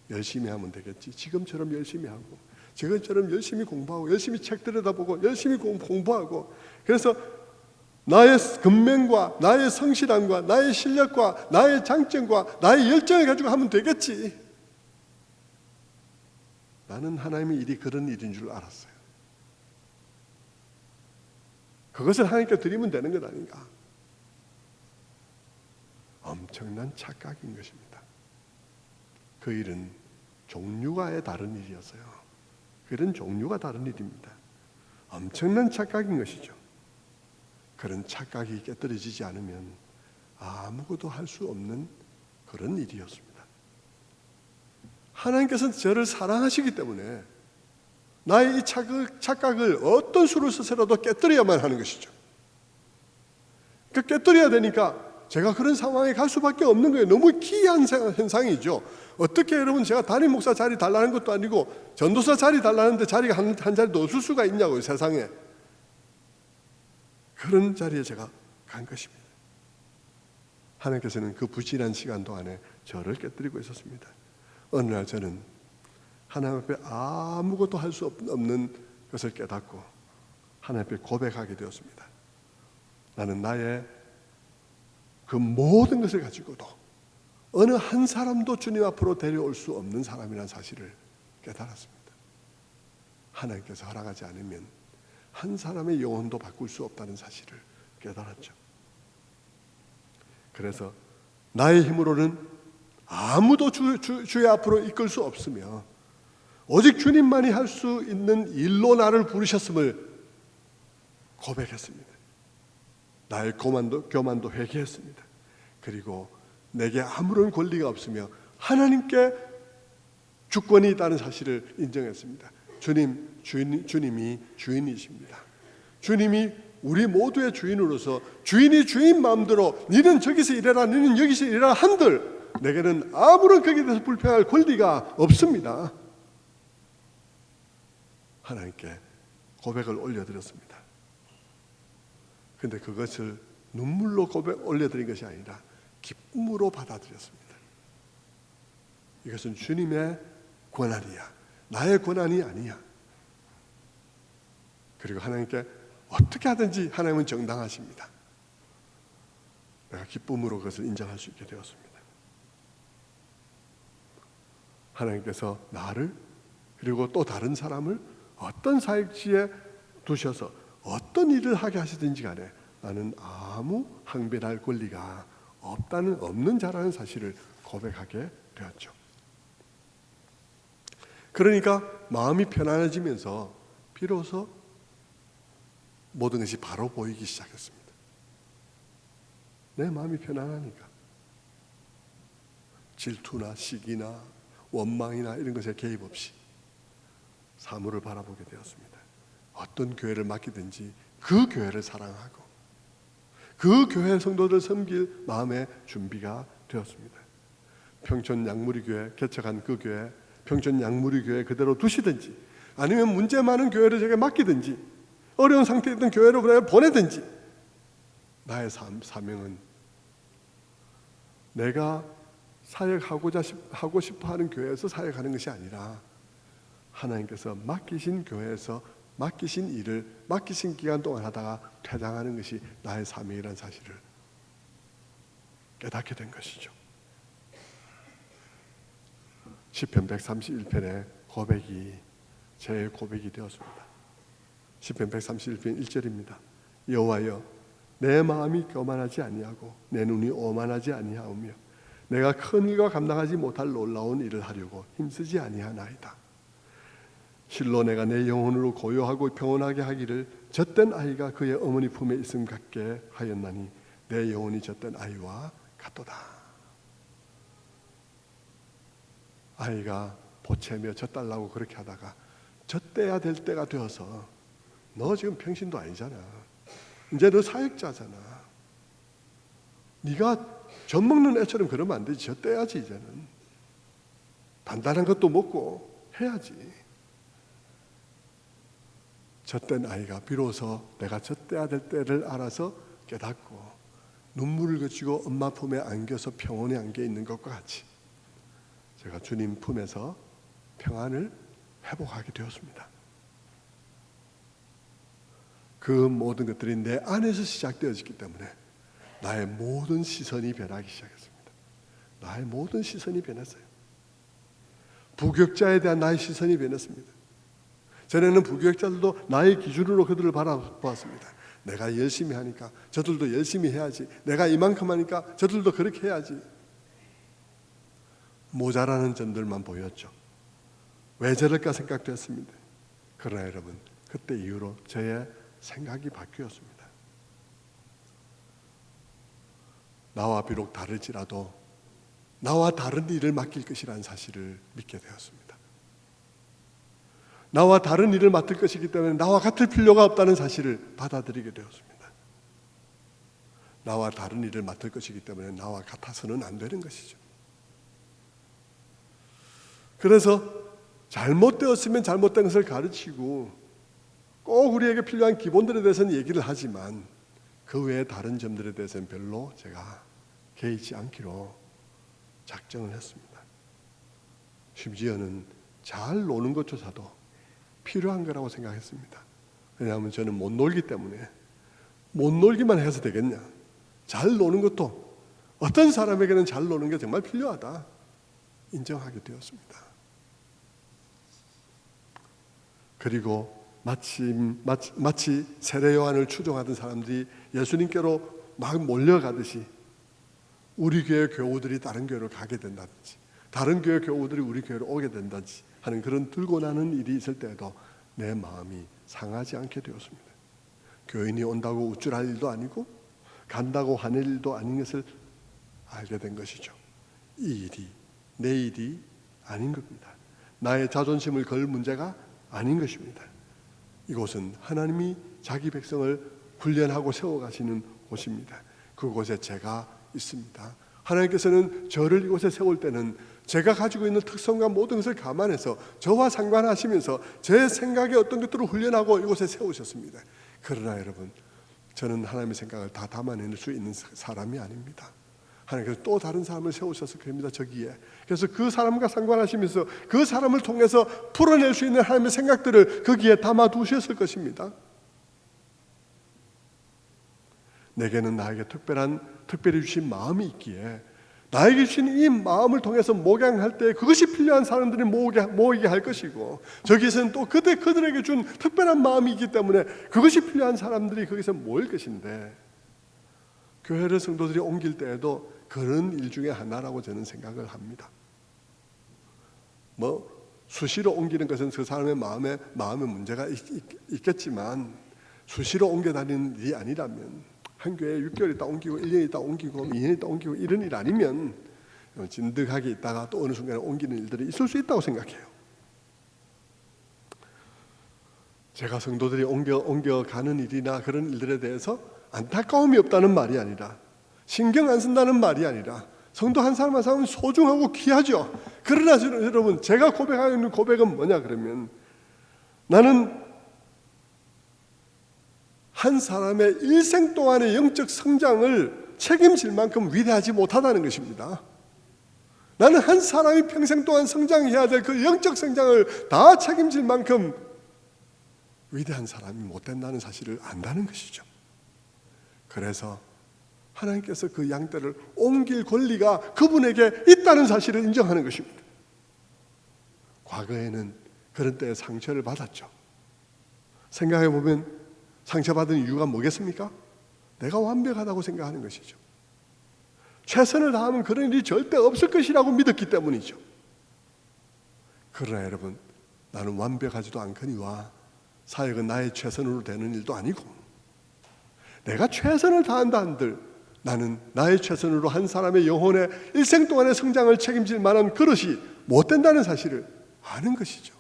열심히 하면 되겠지. 지금처럼 열심히 하고, 지금처럼 열심히 공부하고, 열심히 책 들여다보고, 열심히 공부하고, 그래서 나의 근면과 나의 성실함과 나의 실력과 나의 장점과 나의 열정을 가지고 하면 되겠지. 나는 하나님의 일이 그런 일인 줄 알았어요. 그것을 하나님께 드리면 되는 것 아닌가? 엄청난 착각인 것입니다. 그 일은 종류가 다른 일이었어요. 그 일은 종류가 다른 일입니다. 엄청난 착각인 것이죠. 그런 착각이 깨뜨려지지 않으면 아무것도 할 수 없는 그런 일이었습니다. 하나님께서는 저를 사랑하시기 때문에 나의 이 착각을 어떤 수를 써서라도 깨뜨려야만 하는 것이죠. 깨뜨려야 되니까 제가 그런 상황에 갈 수밖에 없는 거예요. 너무 기이한 현상이죠. 어떻게 여러분, 제가 담임 목사 자리 달라는 것도 아니고 전도사 자리 달라는데 자리가 한 자리도 없을 수가 있냐고요, 세상에. 그런 자리에 제가 간 것입니다. 하나님께서는 그 부진한 시간 동안에 저를 깨뜨리고 있었습니다. 어느 날 저는 하나님 앞에 아무것도 할 수 없는 것을 깨닫고 하나님 앞에 고백하게 되었습니다. 나는 나의 그 모든 것을 가지고도 어느 한 사람도 주님 앞으로 데려올 수 없는 사람이라는 사실을 깨달았습니다. 하나님께서 허락하지 않으면 한 사람의 영혼도 바꿀 수 없다는 사실을 깨달았죠. 그래서 나의 힘으로는 아무도 주의 앞으로 이끌 수 없으며 오직 주님만이 할 수 있는 일로 나를 부르셨음을 고백했습니다. 나의 교만도 회개했습니다. 그리고 내게 아무런 권리가 없으며 하나님께 주권이 있다는 사실을 인정했습니다. 주님, 주님이 주인이십니다. 주님이 우리 모두의 주인으로서 주인이 주인 마음대로 니는 저기서 일해라, 니는 여기서 일해라 한들 내게는 아무런 거기에 대해서 불평할 권리가 없습니다. 하나님께 고백을 올려드렸습니다. 그런데 그것을 눈물로 올려드린 것이 아니라 기쁨으로 받아들였습니다. 이것은 주님의 권한이야, 나의 권한이 아니야. 그리고 하나님께 어떻게 하든지 하나님은 정당하십니다. 내가 기쁨으로 그것을 인정할 수 있게 되었습니다. 하나님께서 나를 그리고 또 다른 사람을 어떤 사역지에 두셔서 어떤 일을 하게 하시든지 간에 나는 아무 항변할 권리가 없는 자라는 사실을 고백하게 되었죠. 그러니까 마음이 편안해지면서 비로소 모든 것이 바로 보이기 시작했습니다. 내 마음이 편안하니까 질투나 시기나 원망이나 이런 것에 개입 없이 사물을 바라보게 되었습니다. 어떤 교회를 맡기든지 그 교회를 사랑하고 그 교회 성도들 섬길 마음의 준비가 되었습니다. 평촌 양무리교회 개척한 그 교회, 평촌 양무리교회 그대로 두시든지 아니면 문제 많은 교회를 제게 맡기든지 어려운 상태에 있던 교회로 보내든지 나의 사명은 내가 하고 싶어하는 교회에서 사역하는 것이 아니라 하나님께서 맡기신 교회에서 맡기신 일을 맡기신 기간 동안 하다가 퇴장하는 것이 나의 사명이라는 사실을 깨닫게 된 것이죠. 시편 131편의 고백이 제 고백이 되었습니다. 시편 131편 1절입니다. 여호와여, 내 마음이 교만하지 아니하고 내 눈이 오만하지 아니하오며 내가 큰 일과 감당하지 못할 놀라운 일을 하려고 힘쓰지 아니하나이다. 실로 내가 내 영혼으로 고요하고 평온하게 하기를 젖된 아이가 그의 어머니 품에 있음 같게 하였나니 내 영혼이 젖된 아이와 같도다. 아이가 보채며 젖달라고 그렇게 하다가 젖대야 될 때가 되어서 너 지금 평신도 아니잖아. 이제 너 사역자잖아. 네가 젖 먹는 애처럼 그러면 안 되지. 젖대야지. 이제는 단단한 것도 먹고 해야지. 젖된 아이가 비로소 내가 젖대야 될 때를 알아서 깨닫고 눈물을 그치고 엄마 품에 안겨서 평온에 안겨 있는 것과 같이 제가 주님 품에서 평안을 회복하게 되었습니다. 그 모든 것들이 내 안에서 시작되어졌기 때문에 나의 모든 시선이 변하기 시작했습니다. 나의 모든 시선이 변했어요. 부교육자에 대한 나의 시선이 변했습니다. 전에는 부교육자들도 나의 기준으로 그들을 바라보았습니다. 내가 열심히 하니까 저들도 열심히 해야지. 내가 이만큼 하니까 저들도 그렇게 해야지. 모자라는 점들만 보였죠. 왜 저럴까 생각되었습니다. 그러나 여러분, 그때 이후로 저의 생각이 바뀌었습니다. 나와 비록 다를지라도 나와 다른 일을 맡길 것이라는 사실을 믿게 되었습니다. 나와 다른 일을 맡을 것이기 때문에 나와 같을 필요가 없다는 사실을 받아들이게 되었습니다. 나와 다른 일을 맡을 것이기 때문에 나와 같아서는 안 되는 것이죠. 그래서 잘못되었으면 잘못된 것을 가르치고 꼭 우리에게 필요한 기본들에 대해서는 얘기를 하지만 그 외에 다른 점들에 대해서는 별로 제가 개의치 않기로 작정을 했습니다. 심지어는 잘 노는 것조차도 필요한 거라고 생각했습니다. 왜냐하면 저는 못 놀기 때문에 못 놀기만 해서 되겠냐. 잘 노는 것도 어떤 사람에게는 잘 노는 게 정말 필요하다 인정하게 되었습니다. 그리고 마치 세례 요한을 추종하던 사람들이 예수님께로 막 몰려가듯이 우리 교회 교우들이 다른 교회로 가게 된다든지 다른 교회 교우들이 우리 교회로 오게 된다든지 하는 그런 들고 나는 일이 있을 때에도 내 마음이 상하지 않게 되었습니다. 교인이 온다고 우쭐할 일도 아니고 간다고 화낼 일도 아닌 것을 알게 된 것이죠. 이 일이 내 일이 아닌 겁니다. 나의 자존심을 걸 문제가 아닌 것입니다. 이곳은 하나님이 자기 백성을 훈련하고 세워가시는 곳입니다. 그곳에 제가 있습니다. 하나님께서는 저를 이곳에 세울 때는 제가 가지고 있는 특성과 모든 것을 감안해서 저와 상관하시면서 제 생각에 어떤 것들을 훈련하고 이곳에 세우셨습니다. 그러나 여러분, 저는 하나님의 생각을 다 담아낼 수 있는 사람이 아닙니다. 하나님께서 또 다른 사람을 세우셔서 그럽니다. 저기에. 그래서 그 사람과 상관하시면서 그 사람을 통해서 풀어낼 수 있는 하나님의 생각들을 거기에 담아 두셨을 것입니다. 내게는 나에게 특별히 주신 마음이 있기에 나에게 주신 이 마음을 통해서 목양할 때 그것이 필요한 사람들이 모이게 할 것이고, 저기서는 또 그들에게 준 특별한 마음이 있기 때문에 그것이 필요한 사람들이 거기서 모일 것인데, 교회를 성도들이 옮길 때에도 그런 일 중에 하나라고 저는 생각을 합니다. 수시로 옮기는 것은 그 사람의 마음에 문제가 있겠지만, 수시로 옮겨 다니는 일이 아니라면, 한 교회에 6개월 있다 옮기고 1년 있다 옮기고 2년 있다 옮기고 이런 일 아니면 진득하게 있다가 또 어느 순간에 옮기는 일들이 있을 수 있다고 생각해요. 제가 성도들이 옮겨가는 일이나 그런 일들에 대해서 안타까움이 없다는 말이 아니라, 신경 안 쓴다는 말이 아니라, 성도 한 사람 한 사람은 소중하고 귀하죠. 그러나 여러분, 제가 고백하고 있는 고백은 뭐냐 그러면, 나는 한 사람의 일생 동안의 영적 성장을 책임질 만큼 위대하지 못하다는 것입니다. 나는 한 사람이 평생 동안 성장해야 될 그 영적 성장을 다 책임질 만큼 위대한 사람이 못 된다는 사실을 안다는 것이죠. 그래서 하나님께서 그 양떼를 옮길 권리가 그분에게 있다는 사실을 인정하는 것입니다. 과거에는 그런 때에 상처를 받았죠. 생각해 보면 상처받은 이유가 뭐겠습니까? 내가 완벽하다고 생각하는 것이죠. 최선을 다하면 그런 일이 절대 없을 것이라고 믿었기 때문이죠. 그러나 여러분, 나는 완벽하지도 않거니와 사역은 나의 최선으로 되는 일도 아니고, 내가 최선을 다한다 한들 나는 나의 최선으로 한 사람의 영혼의 일생 동안의 성장을 책임질 만한 그릇이 못 된다는 사실을 아는 것이죠.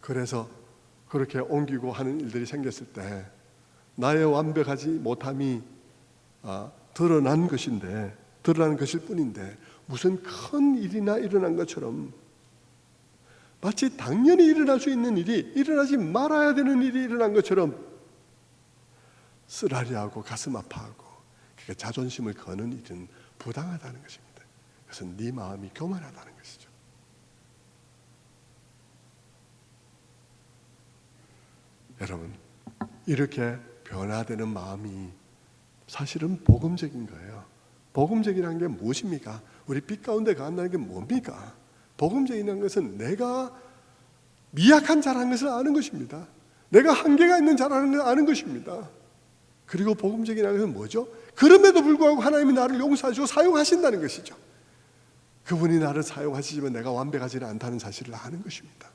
그래서 그렇게 옮기고 하는 일들이 생겼을 때 나의 완벽하지 못함이 드러난 것일 뿐인데, 무슨 큰 일이나 일어난 것처럼, 마치 당연히 일어날 수 있는 일이 일어나지 말아야 되는 일이 일어난 것처럼 쓰라리하고 가슴 아파하고 그게 자존심을 거는 일은 부당하다는 것입니다. 그것은 네 마음이 교만하다는 것이죠. 여러분, 이렇게 변화되는 마음이 사실은 복음적인 거예요. 복음적이라는 게 무엇입니까? 우리 빛 가운데 간다는 게 뭡니까? 복음적이라는 것은 내가 미약한 자라는 것을 아는 것입니다. 내가 한계가 있는 자라는 것을 아는 것입니다. 그리고 복음적이라는 것은 뭐죠? 그럼에도 불구하고 하나님이 나를 용서하시고 사용하신다는 것이죠. 그분이 나를 사용하시지만 내가 완벽하지는 않다는 사실을 아는 것입니다.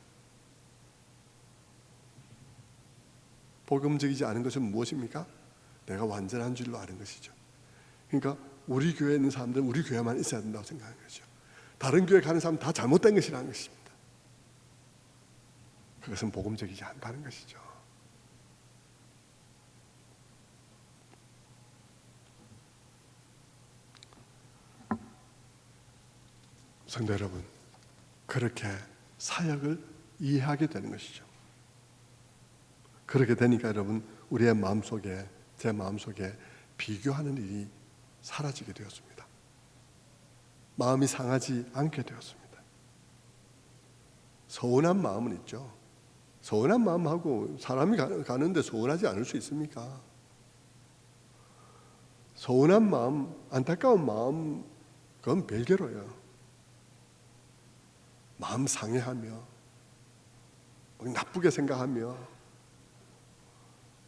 복음적이지 않은 것은 무엇입니까? 내가 완전한 줄로 아는 것이죠. 그러니까 우리 교회에 있는 사람들은 우리 교회만 있어야 된다고 생각하는 거죠. 다른 교회 가는 사람은 다 잘못된 것이라는 것입니다. 그것은 복음적이지 않다는 것이죠. 성도 여러분, 그렇게 사역을 이해하게 되는 것이죠. 그렇게 되니까 여러분, 우리의 마음속에, 제 마음속에 비교하는 일이 사라지게 되었습니다. 마음이 상하지 않게 되었습니다. 서운한 마음은 있죠. 서운한 마음하고 사람이 가는데 서운하지 않을 수 있습니까? 서운한 마음, 안타까운 마음, 그건 별개로요. 마음 상해하며 나쁘게 생각하며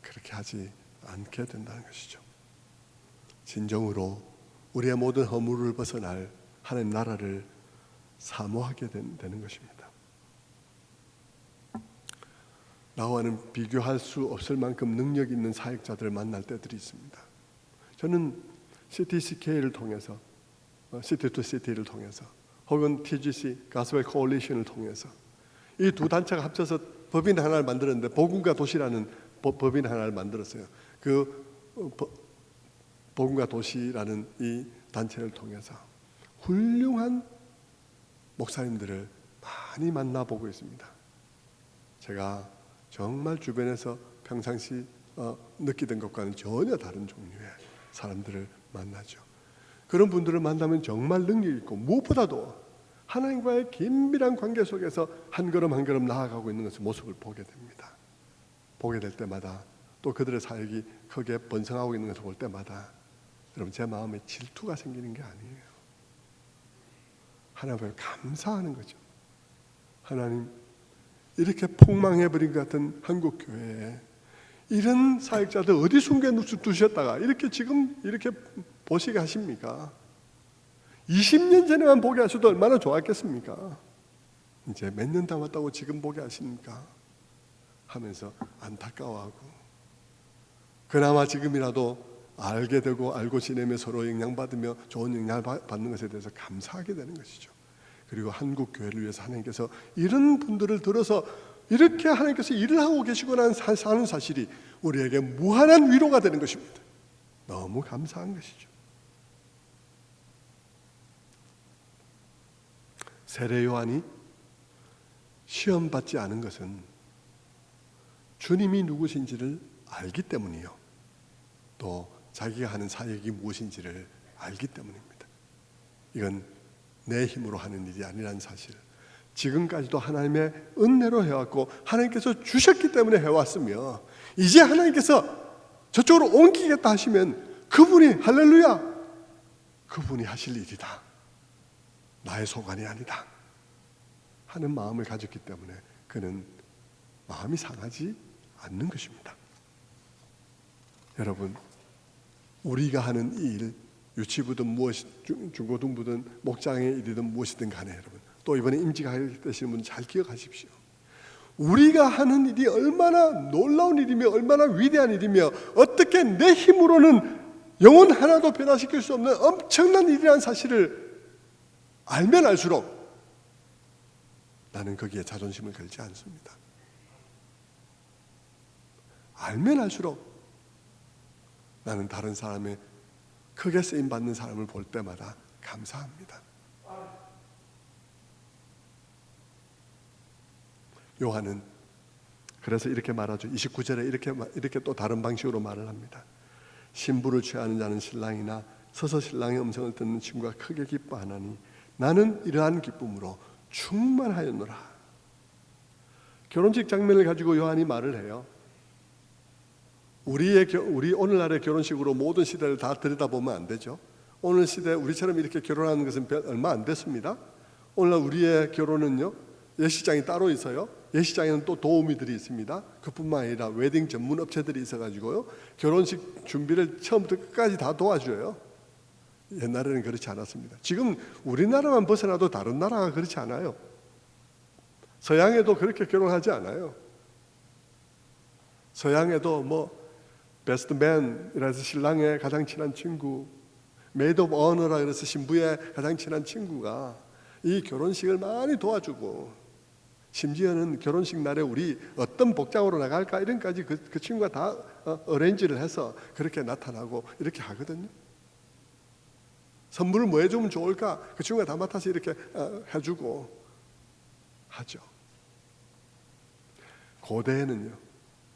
그렇게 하지 않게 된다는 것이죠. 진정으로 우리의 모든 허물을 벗어날 하나님 나라를 사모하게 되는 것입니다. 나와는 비교할 수 없을 만큼 능력 있는 사역자들을 만날 때들이 있습니다. 저는 CTCK를 통해서, City to City를 통해서, 혹은 TGC, 가스펠 코올리션을 통해서 이 두 단체가 합쳐서 법인 하나를 만들었는데 복음과 도시라는 법인 하나를 만들었어요. 그 복음과 도시라는 이 단체를 통해서 훌륭한 목사님들을 많이 만나보고 있습니다. 제가 정말 주변에서 평상시 느끼던 것과는 전혀 다른 종류의 사람들을 만나죠. 그런 분들을 만나면 정말 능력 있고 무엇보다도 하나님과의 긴밀한 관계 속에서 한 걸음 한 걸음 나아가고 있는 것을 모습을 보게 됩니다. 보게 될 때마다 또 그들의 사역이 크게 번성하고 있는 것을 볼 때마다 여러분 제 마음에 질투가 생기는 게 아니에요. 하나님 앞에 감사하는 거죠. 하나님, 이렇게 폭망해버린 것 같은 한국 교회에 이런 사역자들 어디 숨겨 두셨다가 이렇게 지금 이렇게 보시게 하십니까? 20년 전에만 보게 하셔도 얼마나 좋았겠습니까? 이제 몇 년 남았다고 지금 보게 하십니까? 하면서 안타까워하고, 그나마 지금이라도 알게 되고 알고 지내며 서로 영향받으며 좋은 영향을 받는 것에 대해서 감사하게 되는 것이죠. 그리고 한국 교회를 위해서 하나님께서 이런 분들을 들어서 이렇게 하나님께서 일을 하고 계시구나 하는 사실이 우리에게 무한한 위로가 되는 것입니다. 너무 감사한 것이죠. 세례 요한이 시험받지 않은 것은 주님이 누구신지를 알기 때문이요, 또 자기가 하는 사역이 무엇인지를 알기 때문입니다. 이건 내 힘으로 하는 일이 아니라는 사실, 지금까지도 하나님의 은혜로 해왔고 하나님께서 주셨기 때문에 해왔으며, 이제 하나님께서 저쪽으로 옮기겠다 하시면 그분이, 할렐루야, 그분이 하실 일이다, 나의 소관이 아니다 하는 마음을 가졌기 때문에 그는 마음이 상하지 않는 것입니다. 여러분, 우리가 하는 이 일, 유치부든 무엇, 중고등부든 목장의 일이든 무엇이든 간에 여러분, 또 이번에 임직하게 되시는 분 잘 기억하십시오. 우리가 하는 일이 얼마나 놀라운 일이며 얼마나 위대한 일이며 어떻게 내 힘으로는 영혼 하나도 변화시킬 수 없는 엄청난 일이라는 사실을 알면 알수록 나는 거기에 자존심을 걸지 않습니다. 알면 알수록 나는 다른 사람의 크게 쓰임받는 사람을 볼 때마다 감사합니다. 요한은 그래서 이렇게 말하죠. 29절에 이렇게 또 다른 방식으로 말을 합니다. 신부를 취하는 자는 신랑이나 서서 신랑의 음성을 듣는 친구가 크게 기뻐하나니 나는 이러한 기쁨으로 충만하였노라. 결혼식 장면을 가지고 요한이 말을 해요. 우리 오늘날의 결혼식으로 모든 시대를 다 들여다보면 안 되죠. 오늘 시대 우리처럼 이렇게 결혼하는 것은 얼마 안 됐습니다. 오늘날 우리의 결혼은요, 예식장이 따로 있어요. 예식장에는 또 도우미들이 있습니다. 그뿐만 아니라 웨딩 전문 업체들이 있어가지고요, 결혼식 준비를 처음부터 끝까지 다 도와줘요. 옛날에는 그렇지 않았습니다. 지금 우리나라만 벗어나도 다른 나라가 그렇지 않아요. 서양에도 그렇게 결혼하지 않아요. 서양에도 뭐 베스트맨이라 해서 신랑의 가장 친한 친구, 메이드 오브 어너라 그래서 신부의 가장 친한 친구가 이 결혼식을 많이 도와주고, 심지어는 결혼식 날에 우리 어떤 복장으로 나갈까 이런 까지 그 친구가 다 어레인지를 해서 그렇게 나타나고 이렇게 하거든요. 선물을 뭐 해주면 좋을까 그 친구가 다 맡아서 이렇게 해주고 하죠. 고대에는요,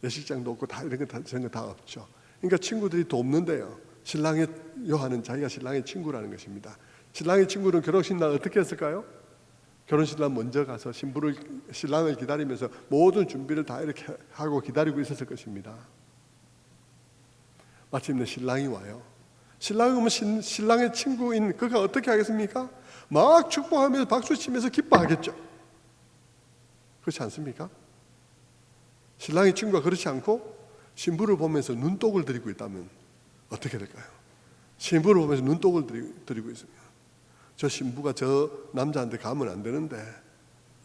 예식장도 없고 다 이런 거 다 없죠. 그러니까 친구들이 돕는데요, 신랑의 요한은 자기가 신랑의 친구라는 것입니다. 신랑의 친구는 결혼식 날 어떻게 했을까요? 결혼식 날 먼저 가서 신랑을 기다리면서 모든 준비를 다 이렇게 하고 기다리고 있었을 것입니다. 마침내 신랑이 와요. 신랑이 오면 신랑의 친구인 그가 어떻게 하겠습니까? 막 축복하면서 박수치면서 기뻐하겠죠. 그렇지 않습니까? 신랑의 친구가 그렇지 않고 신부를 보면서 눈독을 들이고 있다면 어떻게 될까요? 신부를 보면서 눈독을 들이고 있습니다. 저 신부가 저 남자한테 가면 안 되는데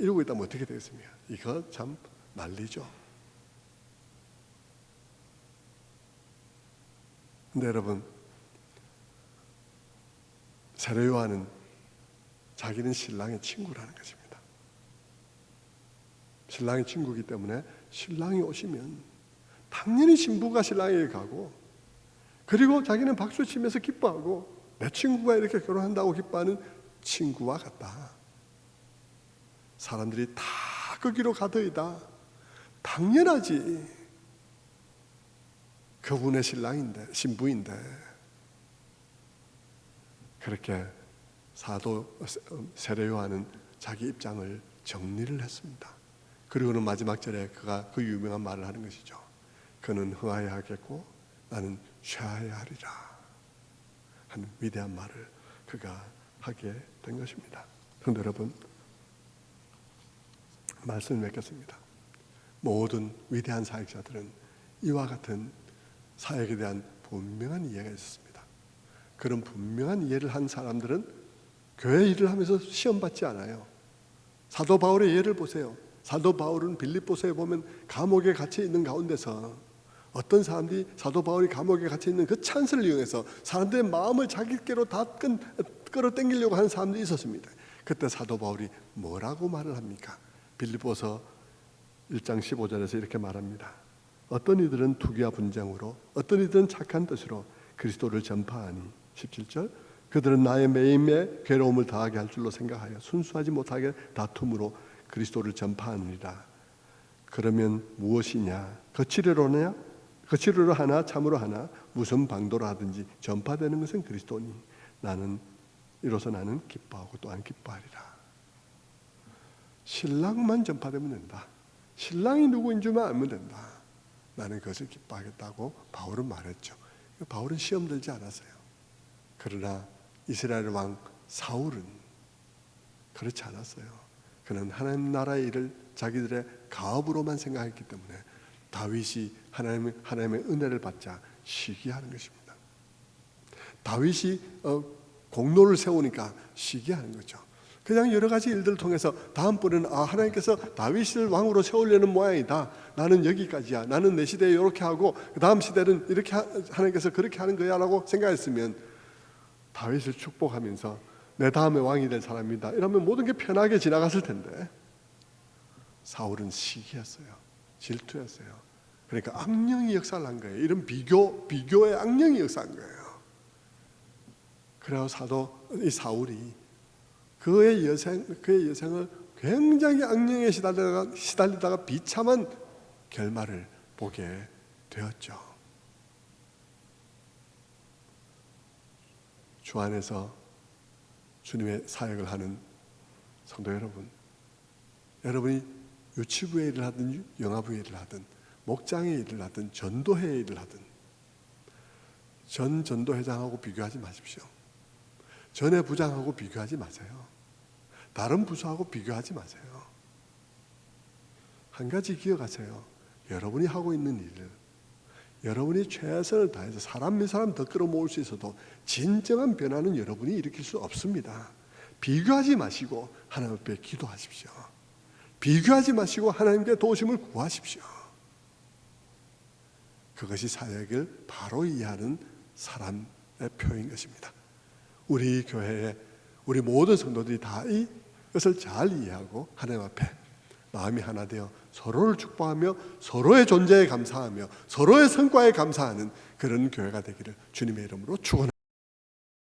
이러고 있다면 어떻게 되겠습니까? 이거 참 난리죠. 근데 여러분, 세례 요한은 자기는 신랑의 친구라는 것입니다. 신랑의 친구이기 때문에 신랑이 오시면 당연히 신부가 신랑에게 가고, 그리고 자기는 박수 치면서 기뻐하고 내 친구가 이렇게 결혼한다고 기뻐하는 친구와 같다. 사람들이 다 거기로 가더이다. 당연하지. 그분의 신랑인데, 신부인데. 그렇게 사도 세례 요한은 자기 입장을 정리를 했습니다. 그리고는 마지막 절에 그가 그 유명한 말을 하는 것이죠. 그는 흥하여야 하겠고 나는 쉬어야 하리라 하는 위대한 말을 그가 하게 된 것입니다. 그런데 여러분, 말씀을 맺겠습니다. 모든 위대한 사역자들은 이와 같은 사역에 대한 분명한 이해가 있었습니다. 그런 분명한 이해를 한 사람들은 교회 일을 하면서 시험받지 않아요. 사도 바울의 예를 보세요. 사도 바울은 빌립보서에 보면 감옥에 갇혀 있는 가운데서 어떤 사람들이 사도 바울이 감옥에 갇혀 있는 그 찬스를 이용해서 사람들의 마음을 자기께로 다 끌어당기려고 하는 사람들이 있었습니다. 그때 사도 바울이 뭐라고 말을 합니까? 빌립보서 1장 15절에서 이렇게 말합니다. 어떤 이들은 투기와 분쟁으로, 어떤 이들은 착한 뜻으로 그리스도를 전파하니, 17절, 그들은 나의 매임에 괴로움을 더하게 할 줄로 생각하여 순수하지 못하게 다툼으로 그리스도를 전파하느니라. 그러면 무엇이냐? 거칠으로 하나 참으로 하나 무슨 방도로 하든지 전파되는 것은 그리스도니 이로써 나는 기뻐하고 또한 기뻐하리라. 신랑만 전파되면 된다. 신랑이 누구인 줄만 알면 된다. 나는 그것을 기뻐하겠다고 바울은 말했죠. 바울은 시험 들지 않았어요. 그러나 이스라엘 왕 사울은 그렇지 않았어요. 그는 하나님 나라의 일을 자기들의 가업으로만 생각했기 때문에 다윗이 하나님의 은혜를 받자 시기하는 것입니다. 다윗이 공로를 세우니까 시기하는 거죠. 그냥 여러 가지 일들을 통해서 다음번에는 하나님께서 다윗을 왕으로 세우려는 모양이다. 나는 여기까지야. 나는 내 시대에 이렇게 하고 그 다음 시대는 이렇게 하나님께서 그렇게 하는 거야 라고 생각했으면 다윗을 축복하면서 내 다음에 왕이 될 사람이다 이러면 모든 게 편하게 지나갔을 텐데, 사울은 시기했어요. 질투했어요. 그러니까 악령이 역사를 한 거예요. 이런 비교의 악령이 역사한 거예요. 그래서 이 사울이 그의 여생을 굉장히 악령에 시달리다가 비참한 결말을 보게 되었죠. 주 안에서 주님의 사역을 하는 성도 여러분, 여러분이 유치부의 일을 하든 영아부의 일을 하든 목장의 일을 하든 전도회의 일을 하든 전 전도회장하고 비교하지 마십시오. 전의 부장하고 비교하지 마세요. 다른 부서하고 비교하지 마세요. 한 가지 기억하세요. 여러분이 하고 있는 일을 여러분이 최선을 다해서 사람 몇 사람 더 끌어모을 수 있어도 진정한 변화는 여러분이 일으킬 수 없습니다. 비교하지 마시고 하나님 앞에 기도하십시오. 비교하지 마시고 하나님께 도우심을 구하십시오. 그것이 사역을 바로 이해하는 사람의 표인 것입니다. 우리 교회에 우리 모든 성도들이 다 이것을 잘 이해하고 하나님 앞에 마음이 하나 되어 서로를 축복하며 서로의 존재에 감사하며 서로의 성과에 감사하는 그런 교회가 되기를 주님의 이름으로 축원합니다.